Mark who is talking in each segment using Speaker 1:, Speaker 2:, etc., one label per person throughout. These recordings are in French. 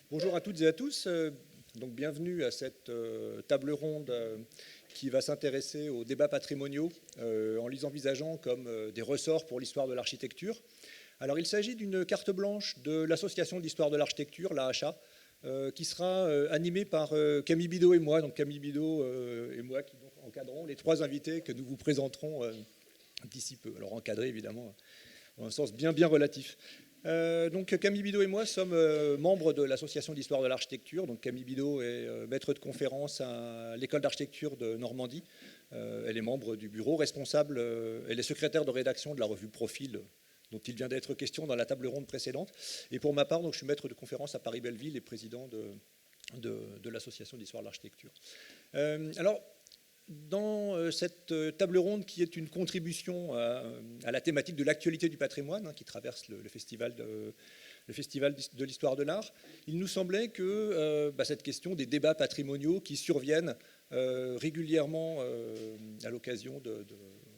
Speaker 1: Bonjour à toutes et à tous. Donc bienvenue à cette table ronde qui va s'intéresser aux débats patrimoniaux en les envisageant comme des ressorts pour l'histoire de l'architecture. Alors il s'agit d'une carte blanche de l'Association d'histoire de l'architecture, l'AHA, qui sera animée par Camille Bidot et moi. Donc Camille Bidot et moi qui donc encadrons les trois invités que nous vous présenterons d'ici peu. Alors encadrés évidemment dans un sens bien relatif. Donc Camille Bidot et moi sommes membres de l'Association d'histoire de l'architecture. Donc Camille Bidot est maître de conférence à l'école d'architecture de Normandie. Elle est membre du bureau, responsable, elle est secrétaire de rédaction de la revue Profil, dont il vient d'être question dans la table ronde précédente. Et pour ma part, donc, je suis maître de conférence à Paris-Belleville et président de l'Association d'histoire de l'architecture. Alors, dans cette table ronde qui est une contribution à la thématique de l'actualité du patrimoine, qui traverse le festival de l'histoire de l'art, il nous semblait que cette question des débats patrimoniaux qui surviennent régulièrement à l'occasion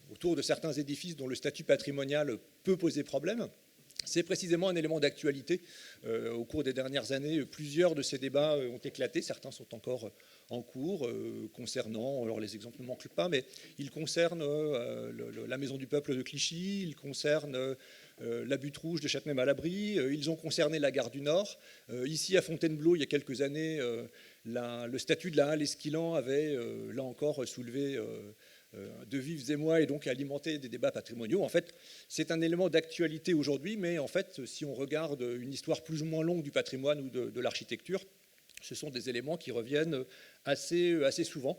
Speaker 1: autour de certains édifices dont le statut patrimonial peut poser problème, c'est précisément un élément d'actualité. Au cours des dernières années, plusieurs de ces débats ont éclaté. Certains sont encore en cours concernant, alors les exemples ne manquent pas, mais ils concernent la Maison du Peuple de Clichy, ils concernent la Butte Rouge de Châtenay-Malabry, ils ont concerné la gare du Nord. Ici, à Fontainebleau, il y a quelques années, le statut de la halle Esquilan avait, là encore, soulevé de vifs émois et donc alimenter des débats patrimoniaux. En fait, c'est un élément d'actualité aujourd'hui, mais en fait, si on regarde une histoire plus ou moins longue du patrimoine ou de l'architecture, ce sont des éléments qui reviennent assez souvent.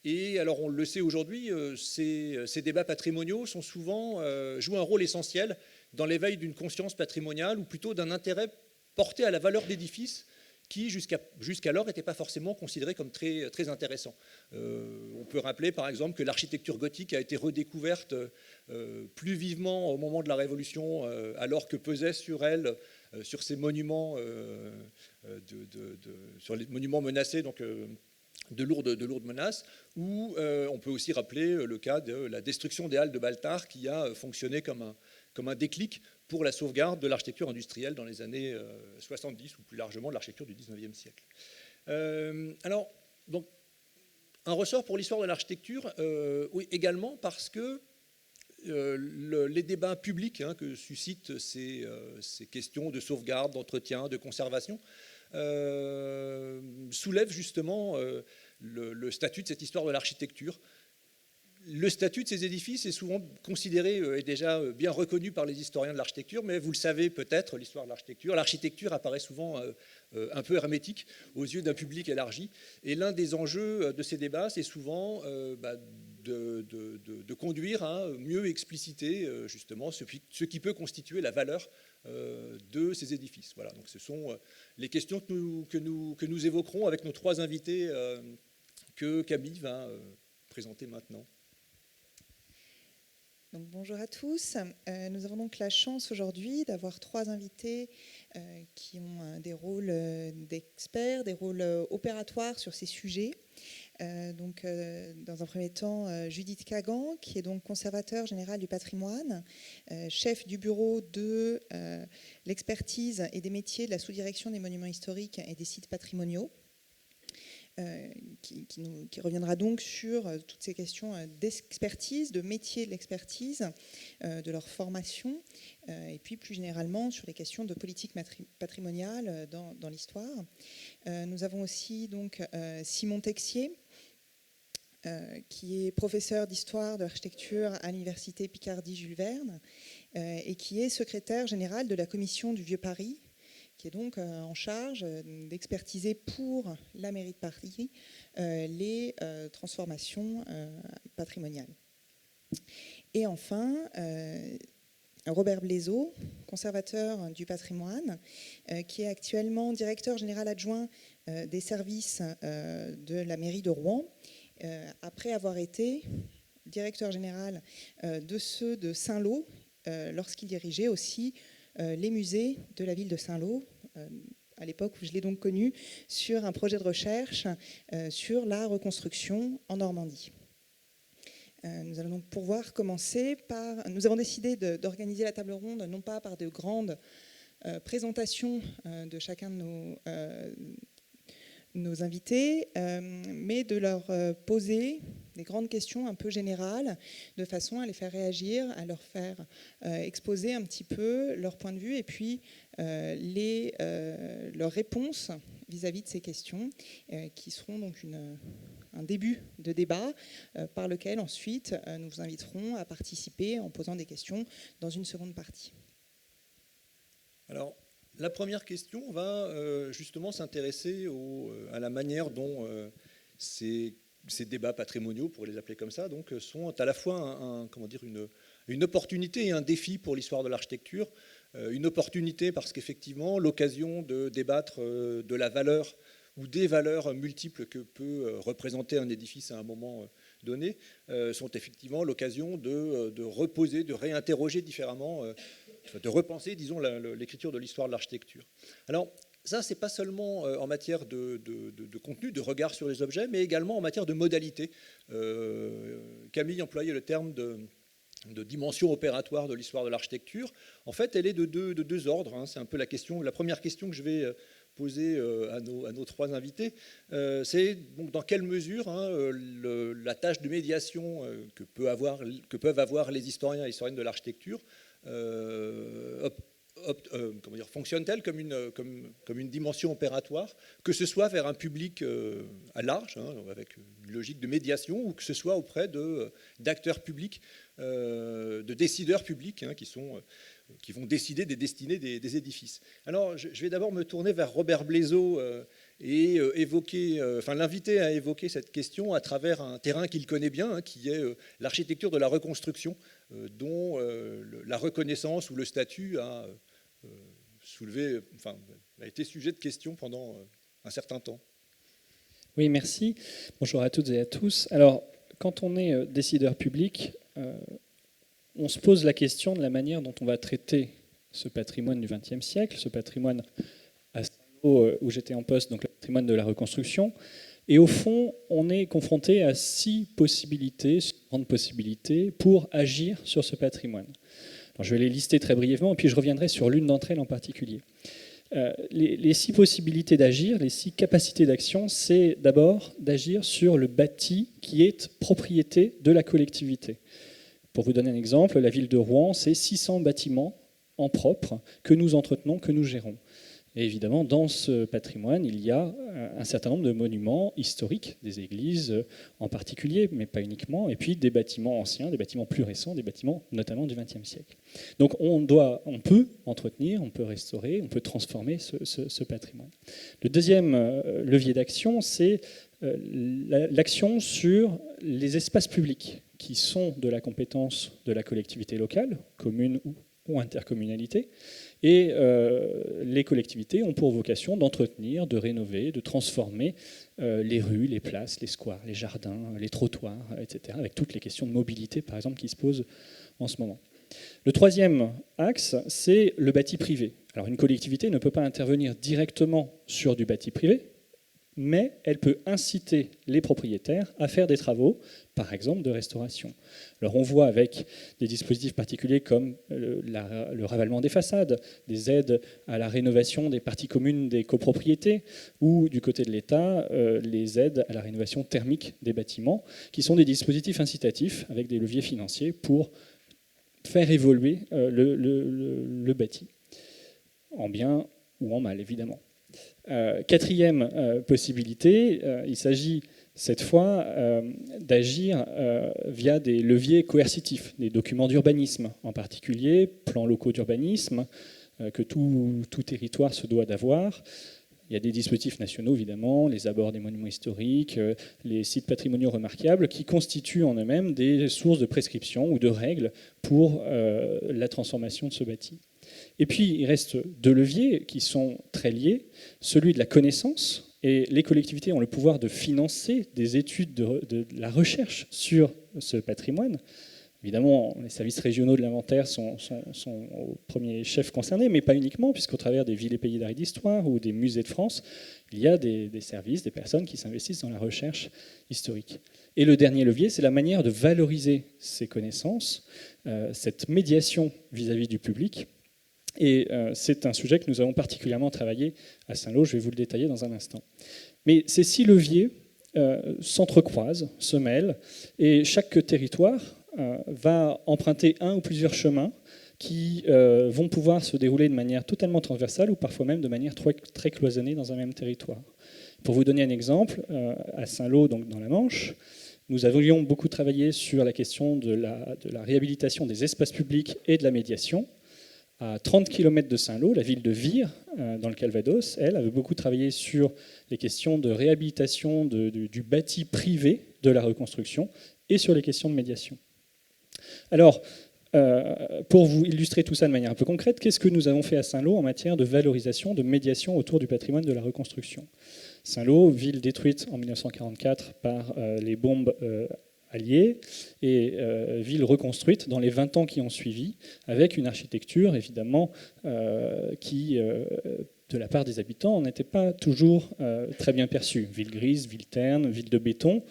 Speaker 1: Et alors, on le sait aujourd'hui, ces débats patrimoniaux sont souvent, jouent un rôle essentiel dans l'éveil d'une conscience patrimoniale ou plutôt d'un intérêt porté à la valeur d'édifices qui jusqu'alors n'était pas forcément considéré comme très intéressant. On peut rappeler par exemple que l'architecture gothique a été redécouverte plus vivement au moment de la Révolution, alors que pesait sur elle, sur ces monuments, sur les monuments menacés, donc de lourdes menaces, ou on peut aussi rappeler le cas de la destruction des halles de Baltard qui a fonctionné comme un déclic pour la sauvegarde de l'architecture industrielle dans les années 70 ou plus largement de l'architecture du 19e siècle. Alors, donc, un ressort pour l'histoire de l'architecture, oui, également parce que les débats publics que suscitent ces questions de sauvegarde, d'entretien, de conservation, soulèvent justement le statut de cette histoire de l'architecture. Le statut de ces édifices est souvent considéré et déjà bien reconnu par les historiens de l'architecture, mais vous le savez peut-être, l'histoire de l'architecture. L'architecture apparaît souvent un peu hermétique aux yeux d'un public élargi. Et l'un des enjeux de ces débats, c'est souvent de conduire à mieux expliciter justement ce qui peut constituer la valeur de ces édifices. Voilà, donc ce sont les questions que nous évoquerons avec nos trois invités que Camille va présenter maintenant.
Speaker 2: Donc, bonjour à tous. Nous avons donc la chance aujourd'hui d'avoir trois invités qui ont des rôles d'experts, des rôles opératoires sur ces sujets. Dans un premier temps, Judith Kagan, qui est donc conservateur général du patrimoine, chef du bureau de l'expertise et des métiers de la sous-direction des monuments historiques et des sites patrimoniaux. Qui reviendra donc sur toutes ces questions d'expertise, de métier de l'expertise, de leur formation, et puis plus généralement sur les questions de politique patrimoniale dans l'histoire. Nous avons aussi donc Simon Texier, qui est professeur d'histoire de l'architecture à l'université Picardie-Jules Verne, et qui est secrétaire général de la commission du Vieux Paris, qui est donc en charge d'expertiser pour la mairie de Paris les transformations patrimoniales. Et enfin, Robert Blaiseau, conservateur du patrimoine, qui est actuellement directeur général adjoint des services de la mairie de Rouen, après avoir été directeur général de ceux de Saint-Lô, lorsqu'il dirigeait aussi les musées de la ville de Saint-Lô, à l'époque où je l'ai donc connu, sur un projet de recherche sur la reconstruction en Normandie. Nous allons donc pouvoir commencer par... Nous avons décidé d'organiser la table ronde non pas par de grandes présentation de chacun de nos invités, mais de leur poser des grandes questions un peu générales, de façon à les faire réagir, à leur faire exposer un petit peu leur point de vue et puis leurs réponses vis-à-vis de ces questions, qui seront donc un début de débat par lequel ensuite nous vous inviterons à participer en posant des questions dans une seconde partie.
Speaker 1: Alors, la première question va justement s'intéresser à la manière dont ces débats patrimoniaux, pour les appeler comme ça, donc, sont à la fois une opportunité et un défi pour l'histoire de l'architecture. Une opportunité parce qu'effectivement, l'occasion de débattre de la valeur ou des valeurs multiples que peut représenter un édifice à un moment donné, sont effectivement l'occasion de reposer, de réinterroger différemment, de repenser, disons, l'écriture de l'histoire de l'architecture. Alors, ça, c'est pas seulement en matière de contenu, de regard sur les objets, mais également en matière de modalité. Camille employait le terme de dimension opératoire de l'histoire de l'architecture. En fait, elle est de deux ordres. Hein. C'est un peu la première question que je vais poser à nos trois invités. C'est donc dans quelle mesure la tâche de médiation que peuvent avoir les historiens et historiennes de l'architecture fonctionne-t-elle comme une dimension opératoire, que ce soit vers un public à large, avec une logique de médiation, ou que ce soit auprès d'acteurs publics, de décideurs publics, qui vont décider des destinées des édifices. Alors, je vais d'abord me tourner vers Robert Blaiseau et l'inviter à évoquer cette question à travers un terrain qu'il connaît bien, qui est l'architecture de la reconstruction, dont la reconnaissance ou le statut a été sujet de questions pendant un certain temps.
Speaker 3: Oui, merci. Bonjour à toutes et à tous. Alors, quand on est décideur public, on se pose la question de la manière dont on va traiter ce patrimoine du XXe siècle, ce patrimoine à Saint-Lô où j'étais en poste, donc le patrimoine de la reconstruction. Et au fond, on est confronté à 6 grandes possibilités pour agir sur ce patrimoine. Alors, je vais les lister très brièvement, et puis je reviendrai sur l'une d'entre elles en particulier. Les 6 possibilités d'agir, les 6 capacités d'action, c'est d'abord d'agir sur le bâti qui est propriété de la collectivité. Pour vous donner un exemple, la ville de Rouen, c'est 600 bâtiments en propre que nous entretenons, que nous gérons. Et évidemment, dans ce patrimoine, il y a un certain nombre de monuments historiques, des églises en particulier, mais pas uniquement, et puis des bâtiments anciens, des bâtiments plus récents, des bâtiments notamment du XXe siècle. Donc on peut entretenir, on peut restaurer, on peut transformer ce patrimoine. Le deuxième levier d'action, c'est l'action sur les espaces publics qui sont de la compétence de la collectivité locale, commune ou intercommunalité. Et les collectivités ont pour vocation d'entretenir, de rénover, de transformer les rues, les places, les squares, les jardins, les trottoirs, etc., avec toutes les questions de mobilité, par exemple, qui se posent en ce moment. Le troisième axe, c'est le bâti privé. Alors, une collectivité ne peut pas intervenir directement sur du bâti privé, mais elle peut inciter les propriétaires à faire des travaux, par exemple de restauration. Alors on voit avec des dispositifs particuliers comme le ravalement des façades, des aides à la rénovation des parties communes des copropriétés, ou du côté de l'État, les aides à la rénovation thermique des bâtiments, qui sont des dispositifs incitatifs avec des leviers financiers pour faire évoluer le bâti, en bien ou en mal évidemment. Quatrième possibilité, il s'agit cette fois d'agir via des leviers coercitifs, des documents d'urbanisme, en particulier plans locaux d'urbanisme que tout territoire se doit d'avoir. Il y a des dispositifs nationaux, évidemment, les abords des monuments historiques, les sites patrimoniaux remarquables, qui constituent en eux-mêmes des sources de prescriptions ou de règles pour la transformation de ce bâti. Et puis, il reste 2 leviers qui sont très liés, celui de la connaissance, et les collectivités ont le pouvoir de financer des études de la recherche sur ce patrimoine. Évidemment, les services régionaux de l'inventaire sont aux premiers chefs concernés, mais pas uniquement, puisqu'au travers des villes et pays d'art et d'histoire ou des musées de France, il y a des services, des personnes qui s'investissent dans la recherche historique. Et le dernier levier, c'est la manière de valoriser ces connaissances, cette médiation vis-à-vis du public, Et c'est un sujet que nous avons particulièrement travaillé à Saint-Lô, je vais vous le détailler dans un instant. Mais ces 6 leviers s'entrecroisent, se mêlent, et chaque territoire va emprunter un ou plusieurs chemins qui vont pouvoir se dérouler de manière totalement transversale ou parfois même de manière très cloisonnée dans un même territoire. Pour vous donner un exemple, à Saint-Lô, donc dans la Manche, nous avions beaucoup travaillé sur la question de la réhabilitation des espaces publics et de la médiation. À 30 km de Saint-Lô, la ville de Vire, dans le Calvados, elle avait beaucoup travaillé sur les questions de réhabilitation du bâti privé de la reconstruction et sur les questions de médiation. Alors, pour vous illustrer tout ça de manière un peu concrète, qu'est-ce que nous avons fait à Saint-Lô en matière de valorisation, de médiation autour du patrimoine de la reconstruction ? Saint-Lô, ville détruite en 1944 par les bombes alliées et ville reconstruite dans les 20 ans qui ont suivi, avec une architecture évidemment qui, de la part des habitants, n'était pas toujours très bien perçue. Ville grise, ville terne, ville de béton.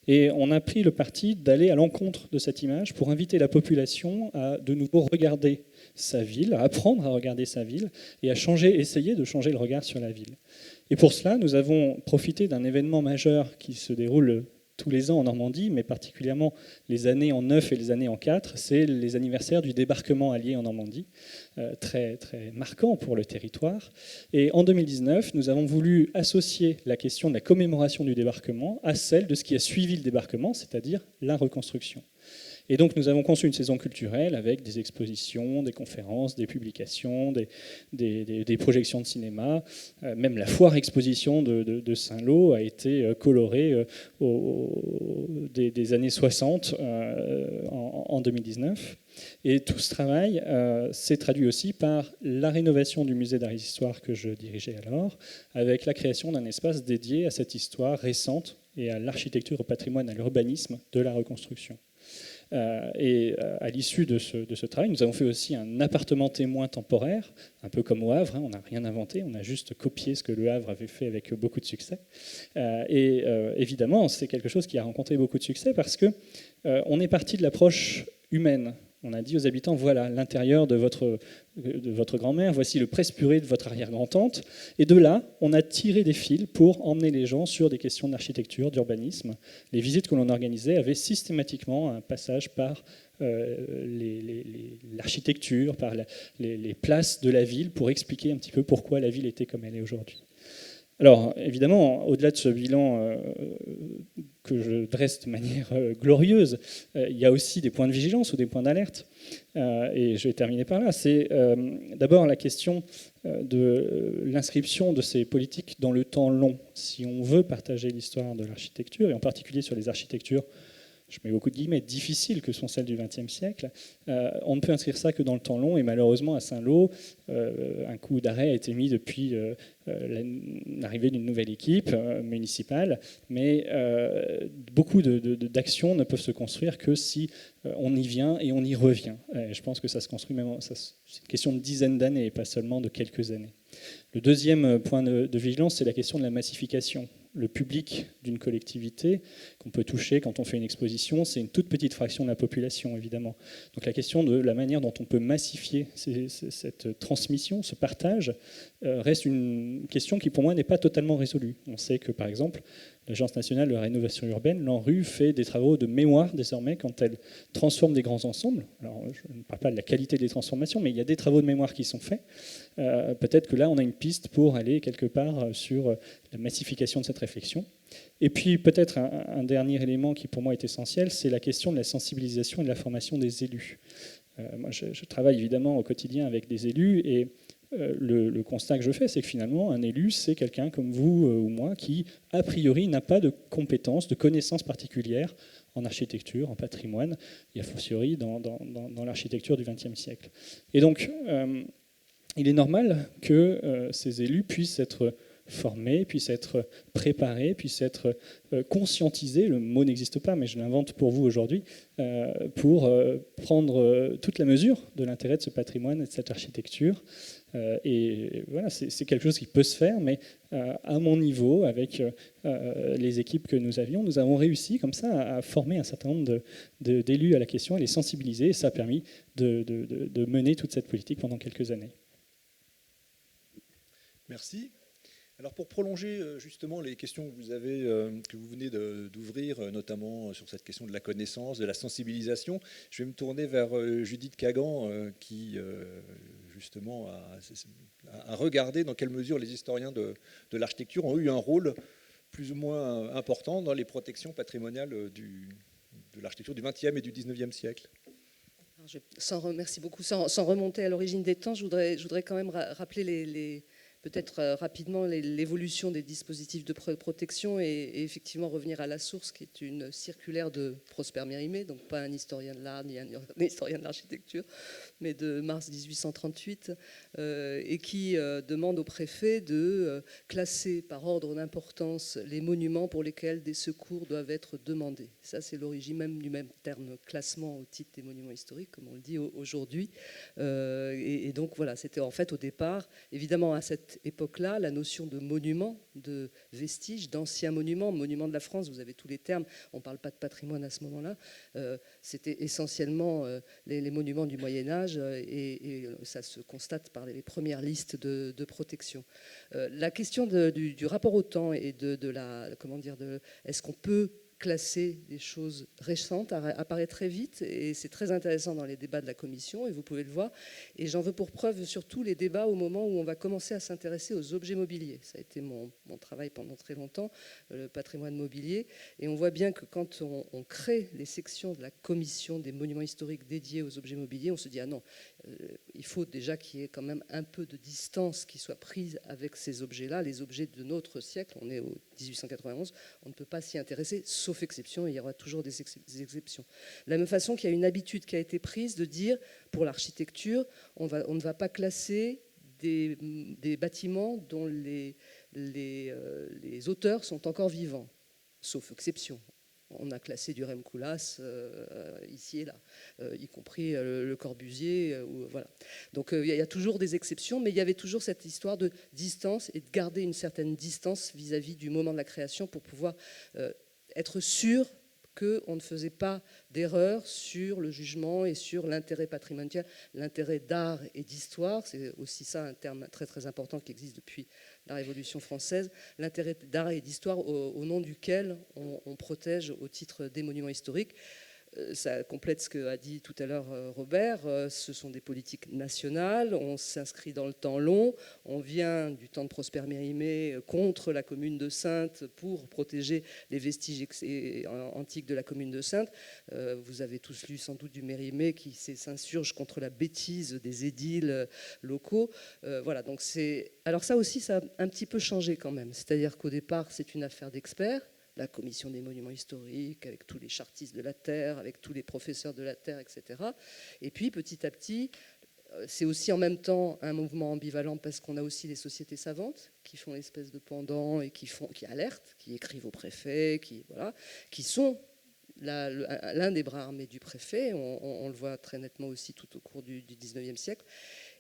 Speaker 3: Et on a pris le parti d'aller à l'encontre de cette image pour inviter la population à de nouveau regarder sa ville, à apprendre à regarder sa ville et à essayer de changer le regard sur la ville. Et pour cela, nous avons profité d'un événement majeur qui se déroule tous les ans en Normandie, mais particulièrement les années en 9 et les années en 4, c'est les anniversaires du débarquement allié en Normandie, très, très marquant pour le territoire. Et en 2019, nous avons voulu associer la question de la commémoration du débarquement à celle de ce qui a suivi le débarquement, c'est-à-dire la reconstruction. Et donc nous avons conçu une saison culturelle avec des expositions, des conférences, des publications, des projections de cinéma. Même la foire exposition de Saint-Lô a été colorée des années 60 en 2019. Et tout ce travail s'est traduit aussi par la rénovation du musée d'art et d'histoire que je dirigeais alors, avec la création d'un espace dédié à cette histoire récente et à l'architecture, au patrimoine, à l'urbanisme de la reconstruction. Et à l'issue de ce travail, nous avons fait aussi un appartement témoin temporaire, un peu comme au Havre, on n'a rien inventé, on a juste copié ce que le Havre avait fait avec beaucoup de succès. Et évidemment, c'est quelque chose qui a rencontré beaucoup de succès parce qu'on est parti de l'approche humaine. On a dit aux habitants, voilà l'intérieur de votre grand-mère, voici le presse-purée de votre arrière-grand-tante. Et de là, on a tiré des fils pour emmener les gens sur des questions d'architecture, d'urbanisme. Les visites que l'on organisait avaient systématiquement un passage par l'architecture, par les places de la ville pour expliquer un petit peu pourquoi la ville était comme elle est aujourd'hui. Alors, évidemment, au-delà de ce bilan que je dresse de manière glorieuse, il y a aussi des points de vigilance ou des points d'alerte. Et je vais terminer par là. C'est d'abord la question de l'inscription de ces politiques dans le temps long. Si on veut partager l'histoire de l'architecture, et en particulier sur les architectures, je mets beaucoup de guillemets, difficiles que sont celles du XXe siècle, on ne peut inscrire ça que dans le temps long. Et malheureusement, à Saint-Lô, un coup d'arrêt a été mis depuis l'arrivée d'une nouvelle équipe municipale. Mais beaucoup d'actions ne peuvent se construire que si on y vient et on y revient. Et je pense que ça se construit même, c'est une question de dizaines d'années et pas seulement de quelques années. Le deuxième point de vigilance, c'est la question de la massification. Le public d'une collectivité qu'on peut toucher quand on fait une exposition, c'est une toute petite fraction de la population, évidemment. Donc la question de la manière dont on peut massifier cette transmission, ce partage, reste une question qui, pour moi, n'est pas totalement résolue. On sait que, par exemple, l'Agence nationale de la rénovation urbaine, l'ANRU, fait des travaux de mémoire désormais quand elle transforme des grands ensembles. Alors, je ne parle pas de la qualité des transformations, mais il y a des travaux de mémoire qui sont faits. Peut-être que là, on a une piste pour aller quelque part sur la massification de cette réflexion. Et puis, peut-être un dernier élément qui, pour moi, est essentiel, c'est la question de la sensibilisation et de la formation des élus. Moi, je travaille évidemment au quotidien avec des élus et le constat que je fais, c'est que finalement, un élu, c'est quelqu'un comme vous ou moi qui, a priori, n'a pas de compétences, de connaissances particulières en architecture, en patrimoine, et a fortiori dans l'architecture du XXe siècle. Et donc, il est normal que ces élus puissent être formés, puissent être préparés, puissent être conscientisés, le mot n'existe pas, mais je l'invente pour vous aujourd'hui, pour prendre toute la mesure de l'intérêt de ce patrimoine et de cette architecture. Et voilà, c'est quelque chose qui peut se faire, mais à mon niveau, avec les équipes que nous avions, nous avons réussi comme ça à former un certain nombre d'élus à la question, à les sensibiliser, et ça a permis de mener toute cette politique pendant quelques années.
Speaker 1: Merci. Alors pour prolonger justement les questions que vous venez d'ouvrir, notamment sur cette question de la connaissance, de la sensibilisation, je vais me tourner vers Judith Kagan qui justement a regardé dans quelle mesure les historiens de l'architecture ont eu un rôle plus ou moins important dans les protections patrimoniales de l'architecture du XXe et du XIXe siècle.
Speaker 4: Merci beaucoup. Sans remonter à l'origine des temps, je voudrais quand même rappeler peut-être rapidement l'évolution des dispositifs de protection et effectivement revenir à la source, qui est une circulaire de Prosper Mérimée, donc pas un historien de l'art ni un historien de l'architecture, mais de mars 1838, et qui demande au préfet de classer par ordre d'importance les monuments pour lesquels des secours doivent être demandés. Ça, c'est l'origine même du même terme classement au titre des monuments historiques, comme on le dit aujourd'hui. Et donc voilà, c'était en fait au départ, évidemment à cette époque-là, la notion de monument, de vestige, d'anciens monuments, monuments de la France, vous avez tous les termes, on ne parle pas de patrimoine à ce moment-là, c'était essentiellement les monuments du Moyen-Âge et ça se constate par les premières listes de protection. La question du rapport au temps et est-ce qu'on peut classer des choses récentes apparaît très vite et c'est très intéressant dans les débats de la commission et vous pouvez le voir et j'en veux pour preuve surtout les débats au moment où on va commencer à s'intéresser aux objets mobiliers. Ça a été mon travail pendant très longtemps, le patrimoine mobilier, et on voit bien que quand on crée les sections de la commission des monuments historiques dédiés aux objets mobiliers, on se dit ah non, il faut déjà qu'il y ait quand même un peu de distance qui soit prise avec ces objets-là, les objets de notre siècle, on est au 1891, on ne peut pas s'y intéresser, sauf exception, il y aura toujours des exceptions. De la même façon qu'il y a une habitude qui a été prise de dire, pour l'architecture, on ne va pas classer des bâtiments dont les auteurs sont encore vivants, sauf exception. On a classé du Rem Koolhaas ici et là, y compris le Corbusier. Voilà. Donc il y a toujours des exceptions, mais il y avait toujours cette histoire de distance et de garder une certaine distance vis-à-vis du moment de la création pour pouvoir être sûr qu'on ne faisait pas d'erreur sur le jugement et sur l'intérêt patrimonial, l'intérêt d'art et d'histoire. C'est aussi ça un terme très très important qui existe depuis la Révolution française, l'intérêt d'art et d'histoire au nom duquel on protège au titre des monuments historiques. Ça complète ce qu'a dit tout à l'heure Robert, ce sont des politiques nationales, on s'inscrit dans le temps long, on vient du temps de Prosper Mérimée contre la commune de Saintes pour protéger les vestiges antiques de la commune de Saintes. Vous avez tous lu sans doute du Mérimée qui s'insurge contre la bêtise des édiles locaux. Voilà, donc alors ça aussi, ça a un petit peu changé quand même, c'est-à-dire qu'au départ, c'est une affaire d'experts, la commission des monuments historiques, avec tous les chartistes de la terre, avec tous les professeurs de la terre, etc. Et puis, petit à petit, c'est aussi en même temps un mouvement ambivalent parce qu'on a aussi les sociétés savantes qui font l'espèce de pendant et qui alertent, qui écrivent au préfet, qui sont l'un des bras armés du préfet. On le voit très nettement aussi tout au cours du 19e siècle.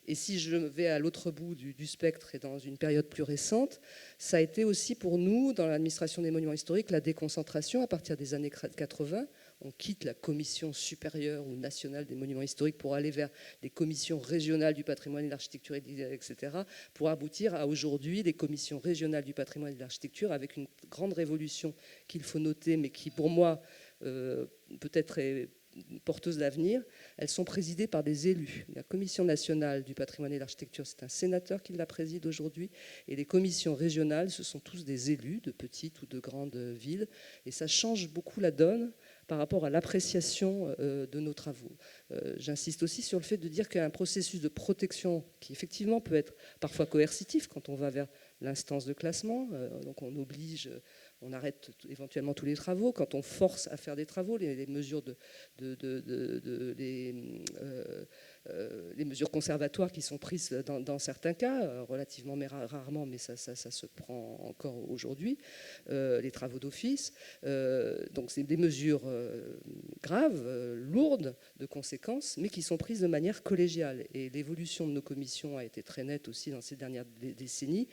Speaker 4: Et si je vais à l'autre bout du spectre et dans une période plus récente, ça a été aussi pour nous, dans l'administration des monuments historiques, la déconcentration à partir des années 80. On quitte la commission supérieure ou nationale des monuments historiques pour aller vers des commissions régionales du patrimoine et de l'architecture, etc., pour aboutir à aujourd'hui des commissions régionales du patrimoine et de l'architecture avec une grande révolution qu'il faut noter, mais qui pour moi peut-être est porteuses d'avenir. Elles sont présidées par des élus. La Commission nationale du patrimoine et de l'architecture, c'est un sénateur qui la préside aujourd'hui. Et les commissions régionales, ce sont tous des élus de petites ou de grandes villes. Et ça change beaucoup la donne par rapport à l'appréciation de nos travaux. J'insiste aussi sur le fait de dire qu'un processus de protection qui effectivement peut être parfois coercitif quand on va vers l'instance de classement, donc on oblige, on arrête éventuellement tous les travaux, quand on force à faire des travaux, les mesures les mesures conservatoires qui sont prises dans certains cas, relativement mais rarement, mais ça se prend encore aujourd'hui, les travaux d'office. Donc c'est des mesures graves, lourdes de conséquences, mais qui sont prises de manière collégiale. Et l'évolution de nos commissions a été très nette aussi dans ces dernières décennies.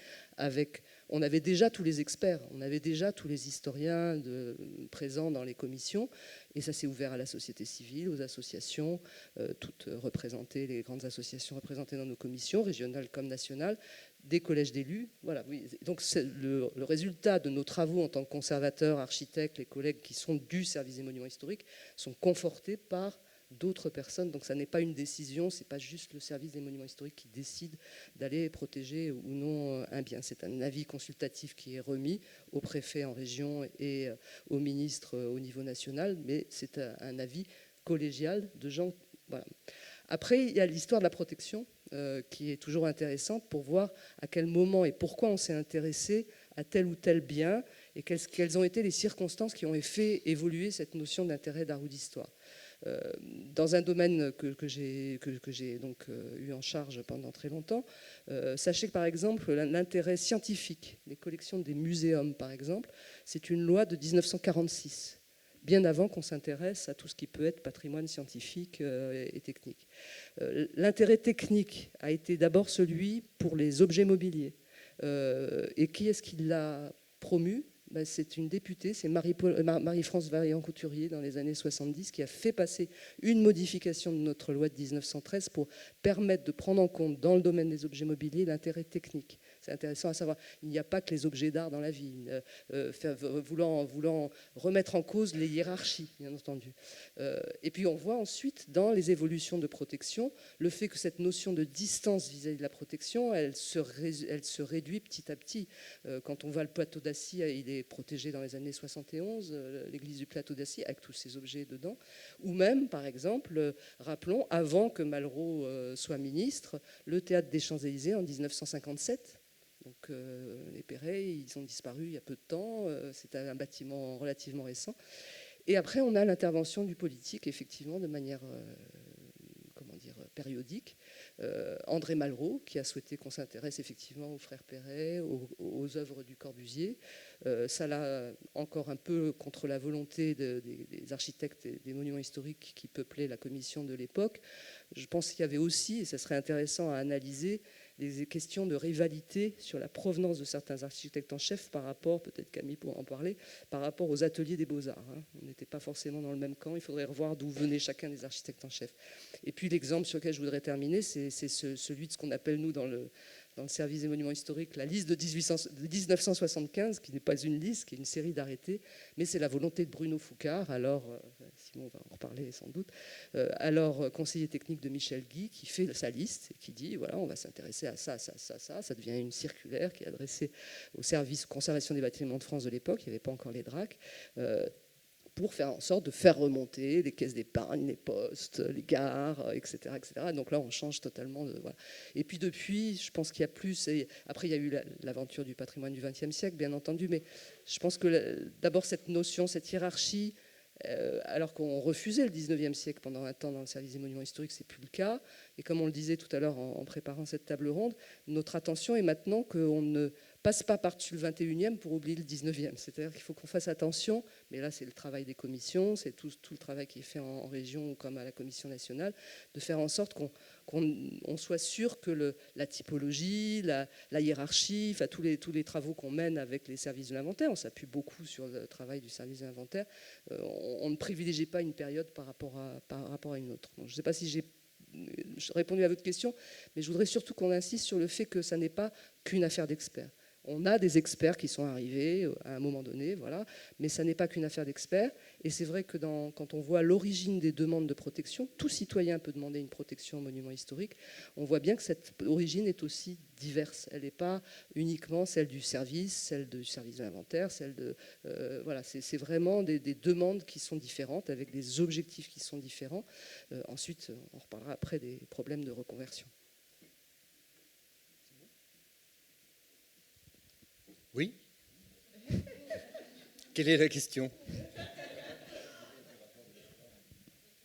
Speaker 4: On avait déjà tous les experts, on avait déjà tous les historiens présents dans les commissions, et ça s'est ouvert à la société civile, aux associations, toutes représentées, les grandes associations représentées dans nos commissions, régionales comme nationales. des collèges d'élus. Voilà, oui. Donc le résultat de nos travaux en tant que conservateurs, architectes, les collègues qui sont du service des monuments historiques sont confortés par d'autres personnes. Donc ça n'est pas une décision, c'est pas juste le service des monuments historiques qui décide d'aller protéger ou non un bien. C'est un avis consultatif qui est remis au préfet en région et au ministre au niveau national, mais c'est un avis collégial de gens. Voilà. Après, il y a l'histoire de la protection qui est toujours intéressante pour voir à quel moment et pourquoi on s'est intéressé à tel ou tel bien et quelles ont été les circonstances qui ont fait évoluer cette notion d'intérêt d'art ou d'histoire. Dans un domaine que j'ai donc eu en charge pendant très longtemps, sachez que par exemple l'intérêt scientifique, les collections des muséums par exemple, c'est une loi de 1946, bien avant qu'on s'intéresse à tout ce qui peut être patrimoine scientifique et technique. L'intérêt technique a été d'abord celui pour les objets mobiliers. Et qui est-ce qui l'a promu ? Ben, c'est une députée, c'est Marie-France Vaillant-Couturier dans les années 70 qui a fait passer une modification de notre loi de 1913 pour permettre de prendre en compte dans le domaine des objets mobiliers l'intérêt technique. C'est intéressant à savoir, il n'y a pas que les objets d'art dans la vie, voulant remettre en cause les hiérarchies, bien entendu. Et puis on voit ensuite dans les évolutions de protection, le fait que cette notion de distance vis-à-vis de la protection, elle se réduit petit à petit. Quand on voit le plateau d'Assy, il est protégé dans les années 71, l'église du plateau d'Assy, avec tous ces objets dedans. Ou même, par exemple, rappelons, avant que Malraux soit ministre, le théâtre des Champs-Élysées en 1957. Donc les Perret, ils ont disparu il y a peu de temps. C'est un bâtiment relativement récent. Et après, on a l'intervention du politique, effectivement, de manière périodique. André Malraux, qui a souhaité qu'on s'intéresse effectivement aux frères Perret, aux œuvres du Corbusier. Ça l'a encore un peu contre la volonté des architectes et des monuments historiques qui peuplaient la commission de l'époque. Je pense qu'il y avait aussi, et ça serait intéressant à analyser, des questions de rivalité sur la provenance de certains architectes en chef par rapport, peut-être Camille pourra en parler, par rapport aux ateliers des Beaux-Arts. On n'était pas forcément dans le même camp, il faudrait revoir d'où venait chacun des architectes en chef. Et puis l'exemple sur lequel je voudrais terminer, c'est celui de ce qu'on appelle, nous, dans le service des monuments historiques, la liste de 1975, qui n'est pas une liste, qui est une série d'arrêtés, mais c'est la volonté de Bruno Foucard, alors, Simon va en reparler sans doute, alors conseiller technique de Michel Guy, qui fait sa liste et qui dit, voilà, on va s'intéresser à ça, ça, ça, ça. Ça devient une circulaire qui est adressée au service conservation des bâtiments de France de l'époque, il n'y avait pas encore les DRAC, pour faire en sorte de faire remonter les caisses d'épargne, les postes, les gares, etc., etc. Donc là, on change totalement. Voilà. Et puis depuis, je pense qu'il y a plus. Et après, il y a eu l'aventure du patrimoine du XXe siècle, bien entendu. Mais je pense que d'abord, cette notion, cette hiérarchie, alors qu'on refusait le XIXe siècle pendant un temps dans le service des monuments historiques, c'est plus le cas. Et comme on le disait tout à l'heure en préparant cette table ronde, notre attention est maintenant qu'on ne passe pas par-dessus le 21e pour oublier le 19e. C'est-à-dire qu'il faut qu'on fasse attention, mais là c'est le travail des commissions, c'est tout le travail qui est fait en région comme à la commission nationale, de faire en sorte qu'on soit sûr que la typologie, la hiérarchie, enfin tous les travaux qu'on mène avec les services de l'inventaire, on s'appuie beaucoup sur le travail du service de l'inventaire, on ne privilégie pas une période par rapport à une autre. Donc, je ne sais pas si j'ai répondu à votre question, mais je voudrais surtout qu'on insiste sur le fait que ça n'est pas qu'une affaire d'experts. On a des experts qui sont arrivés à un moment donné, voilà, mais ça n'est pas qu'une affaire d'experts. Et c'est vrai que quand on voit l'origine des demandes de protection, tout citoyen peut demander une protection au monument historique, on voit bien que cette origine est aussi diverse. Elle n'est pas uniquement celle du service de l'inventaire, voilà, c'est vraiment des demandes qui sont différentes, avec des objectifs qui sont différents. Ensuite, on reparlera après des problèmes de reconversion.
Speaker 5: Oui. Quelle est la question?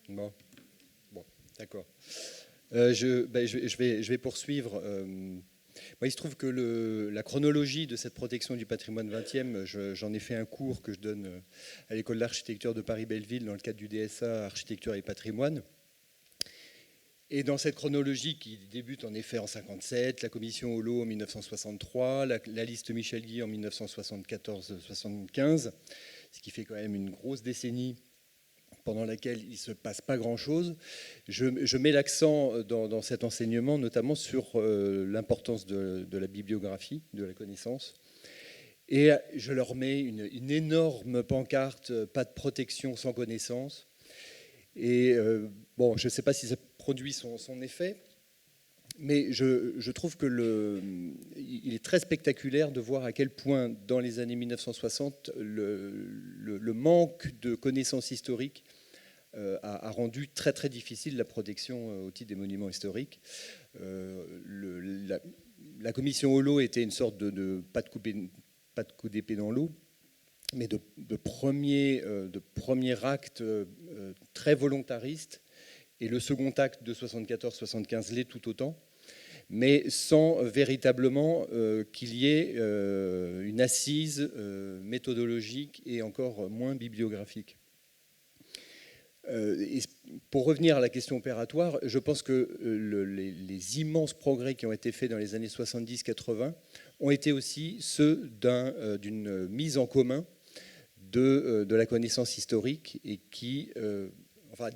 Speaker 5: Bon, d'accord. Je vais poursuivre. Il se trouve que la chronologie de cette protection du patrimoine 20e, j'en ai fait un cours que je donne à l'école d'architecture de Paris-Belleville dans le cadre du DSA Architecture et Patrimoine. Et dans cette chronologie qui débute en effet en 1957, la commission Hollot en 1963, la liste Michel Guy en 1974-75, ce qui fait quand même une grosse décennie pendant laquelle il ne se passe pas grand-chose. Je mets l'accent dans cet enseignement notamment sur l'importance de la bibliographie, de la connaissance. Et je leur mets une énorme pancarte, pas de protection sans connaissance. Et bon, je ne sais pas si ça produit son effet, mais je trouve il est très spectaculaire de voir à quel point, dans les années 1960, le manque de connaissances historiques a rendu très très difficile la protection au titre des monuments historiques. La commission Hollot était une sorte de pas de coup d'épée dans l'eau, mais de premier acte très volontariste, et le second acte de 74-75 l'est tout autant, mais sans véritablement qu'il y ait une assise méthodologique et encore moins bibliographique. Et pour revenir à la question opératoire, je pense que les immenses progrès qui ont été faits dans les années 70-80 ont été aussi ceux d'une mise en commun de la connaissance historique et qui, enfin,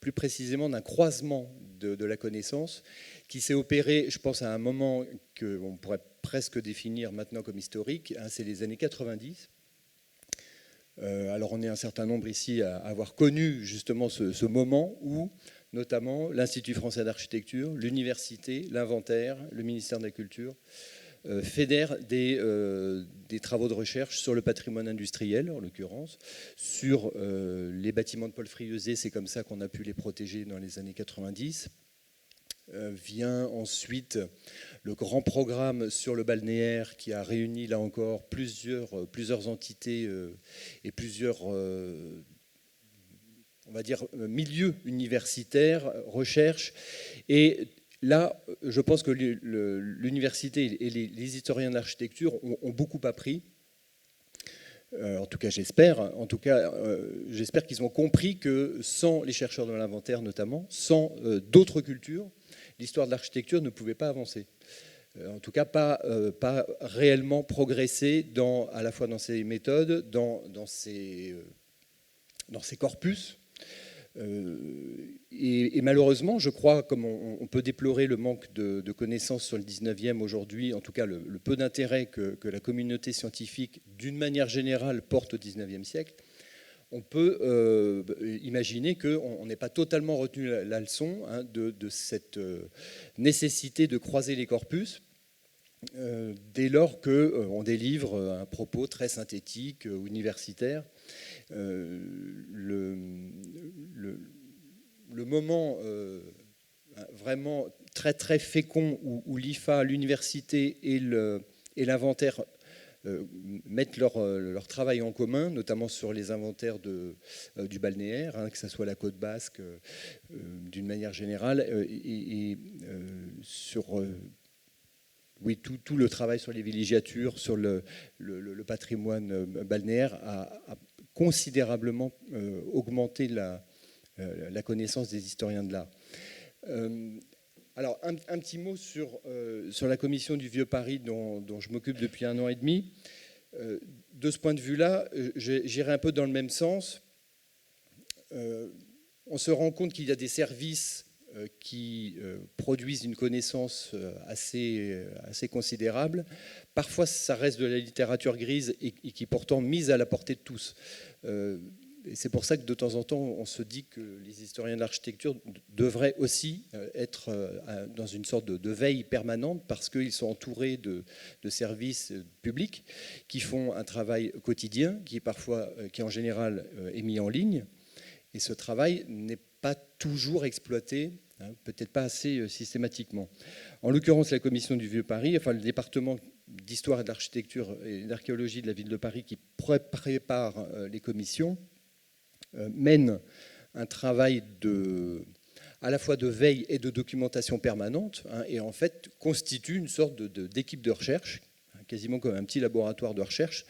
Speaker 5: plus précisément d'un croisement de la connaissance qui s'est opéré, je pense, à un moment qu'on pourrait presque définir maintenant comme historique, hein, c'est les années 90. Alors on est un certain nombre ici à avoir connu justement ce moment où notamment l'Institut français d'architecture, l'université, l'inventaire, le ministère de la Culture fédèrent des travaux de recherche sur le patrimoine industriel, en l'occurrence, sur les bâtiments de Paul Frieuset, c'est comme ça qu'on a pu les protéger dans les années 90. Vient ensuite le grand programme sur le balnéaire qui a réuni là encore plusieurs entités et plusieurs on va dire milieux universitaires, recherche. Et là, je pense que l'université et les historiens de l'architecture ont beaucoup appris. En tout cas, j'espère. En tout cas, j'espère qu'ils ont compris que sans les chercheurs de l'inventaire notamment, sans d'autres cultures, l'histoire de l'architecture ne pouvait pas avancer. En tout cas, pas réellement progresser à la fois dans ses méthodes, dans ses corpus. Et malheureusement, je crois, comme on peut déplorer le manque de connaissances sur le 19e aujourd'hui, en tout cas le peu d'intérêt que la communauté scientifique, d'une manière générale, porte au 19e siècle, on peut imaginer qu'on n'ait pas totalement retenu la leçon, hein, de cette nécessité de croiser les corpus dès lors qu'on délivre un propos très synthétique, universitaire. Le moment vraiment très très fécond où l'IFA, l'université et l'inventaire mettent leur travail en commun, notamment sur les inventaires du balnéaire, hein, que ce soit la côte basque d'une manière générale, et sur oui, tout le travail sur les villégiatures, sur le patrimoine balnéaire a considérablement augmenté la connaissance des historiens de l'art. Alors, un petit mot sur la commission du Vieux Paris dont je m'occupe depuis 1 an et demi. De ce point de vue-là, j'irai un peu dans le même sens. On se rend compte qu'il y a des services qui produisent une connaissance assez considérable. Parfois, ça reste de la littérature grise et qui pourtant mise à la portée de tous. Et c'est pour ça que de temps en temps, on se dit que les historiens de l'architecture devraient aussi être dans une sorte de veille permanente parce qu'ils sont entourés de services publics qui font un travail quotidien, qui en général est mis en ligne. Et ce travail n'est pas toujours exploité, hein, peut-être pas assez systématiquement. En l'occurrence, la commission du Vieux Paris, enfin le département d'histoire et d'architecture et d'archéologie de la ville de Paris qui prépare les commissions, mène un travail à la fois de veille et de documentation permanente, hein, et en fait constitue une sorte d'équipe de recherche, quasiment comme un petit laboratoire de recherche,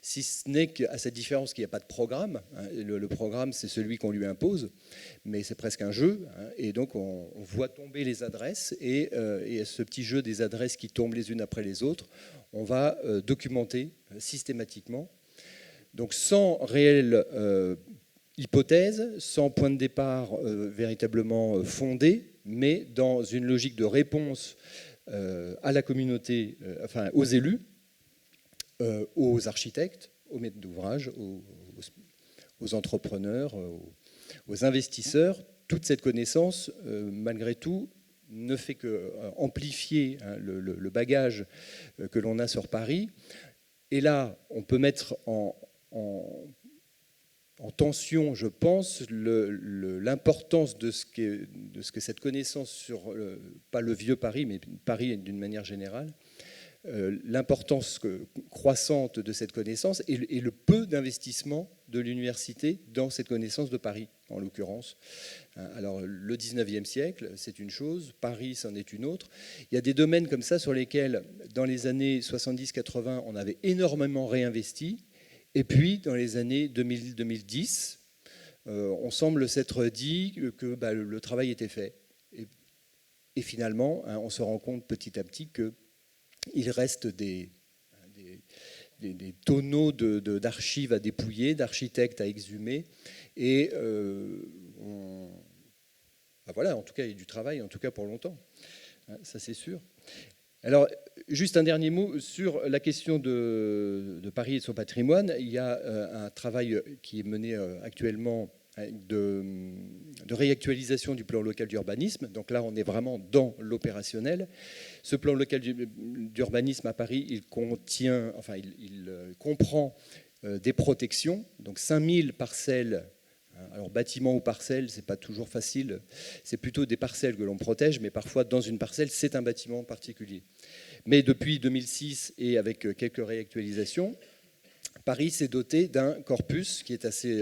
Speaker 5: si ce n'est qu'à cette différence qu'il n'y a pas de programme. Hein, le programme, c'est celui qu'on lui impose, mais c'est presque un jeu, hein, et donc on voit tomber les adresses, et ce petit jeu des adresses qui tombent les unes après les autres, on va documenter systématiquement. Donc sans réel hypothèse, sans point de départ véritablement fondé, mais dans une logique de réponse à la communauté, enfin aux élus, aux architectes, aux maîtres d'ouvrage, aux entrepreneurs, aux investisseurs. Toute cette connaissance, malgré tout, ne fait qu'amplifier le bagage que l'on a sur Paris. Et là, on peut mettre en tension, je pense, l'importance de ce que cette connaissance sur, pas le vieux Paris, mais Paris d'une manière générale, l'importance croissante de cette connaissance et le peu d'investissement de l'université dans cette connaissance de Paris, en l'occurrence. Alors, le 19e siècle, c'est une chose, Paris, c'en est une autre. Il y a des domaines comme ça sur lesquels, dans les années 70-80, on avait énormément réinvesti, et puis, dans les années 2000-2010, on semble s'être dit que le travail était fait. Et finalement, on se rend compte petit à petit qu'il reste des tonneaux d'archives à dépouiller, d'architectes à exhumer. Et voilà, en tout cas, il y a du travail, en tout cas pour longtemps. Ça, c'est sûr. Alors, juste un dernier mot sur la question de Paris et de son patrimoine. Il y a un travail qui est mené actuellement de réactualisation du plan local d'urbanisme. Donc là, on est vraiment dans l'opérationnel. Ce plan local d'urbanisme à Paris, il comprend des protections, donc 5000 parcelles. Alors bâtiments ou parcelles, c'est pas toujours facile. C'est plutôt des parcelles que l'on protège, mais parfois dans une parcelle, c'est un bâtiment particulier. Mais depuis 2006 et avec quelques réactualisations, Paris s'est doté d'un corpus qui est assez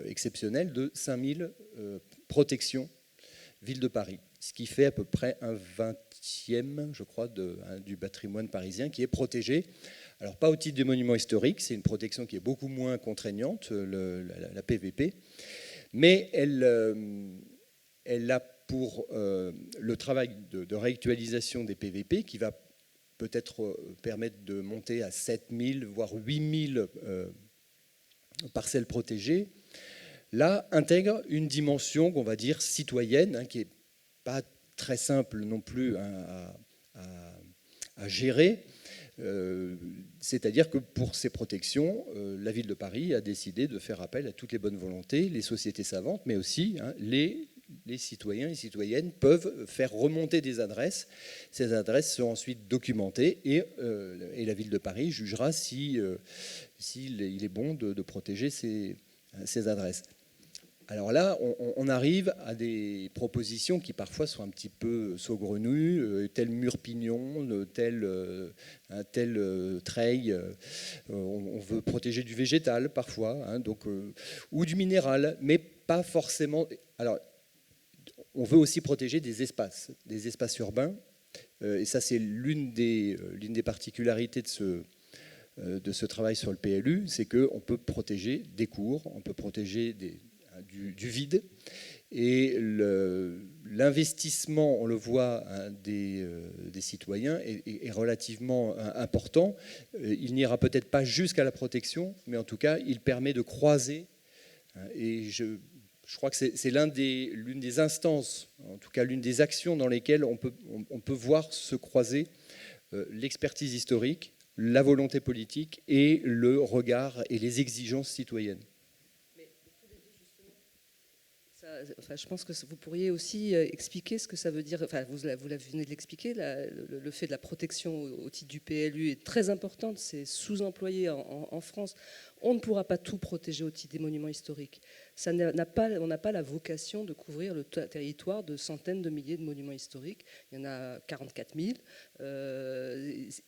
Speaker 5: exceptionnel de 5000 protections ville de Paris, ce qui fait à peu près un 20e, je crois, du patrimoine parisien qui est protégé. Alors pas au titre des monuments historiques, c'est une protection qui est beaucoup moins contraignante, la PVP, mais elle a pour le travail de réactualisation des PVP qui va peut-être permettre de monter à 7000, voire 8000 parcelles protégées, là intègre une dimension qu'on va dire citoyenne, qui n'est pas très simple non plus à gérer. C'est-à-dire que pour ces protections, la ville de Paris a décidé de faire appel à toutes les bonnes volontés, les sociétés savantes, mais aussi les citoyens et citoyennes peuvent faire remonter des adresses. Ces adresses sont ensuite documentées et la ville de Paris jugera s'il est bon de protéger ces adresses. Alors là, on arrive à des propositions qui parfois sont un petit peu saugrenues, tel mur-pignon, tel treil. On veut protéger du végétal parfois, ou du minéral, mais pas forcément. Alors, on veut aussi protéger des espaces urbains. Et ça, c'est l'une des particularités de ce travail sur le PLU, c'est qu'on peut protéger des cours, on peut protéger du vide. Et l'investissement, on le voit, des citoyens est relativement important. Il n'ira peut-être pas jusqu'à la protection, mais en tout cas, il permet de croiser. Et je crois que c'est l'une des instances, en tout cas l'une des actions dans lesquelles on peut voir se croiser l'expertise historique, la volonté politique et le regard et les exigences citoyennes.
Speaker 4: Enfin, je pense que vous pourriez aussi expliquer ce que ça veut dire. Enfin, vous venez de l'expliquer. Le fait de la protection au titre du PLU est très importante. C'est sous-employé en France. On ne pourra pas tout protéger au titre des monuments historiques. On n'a pas la vocation de couvrir le territoire de centaines de milliers de monuments historiques. Il y en a 44 000,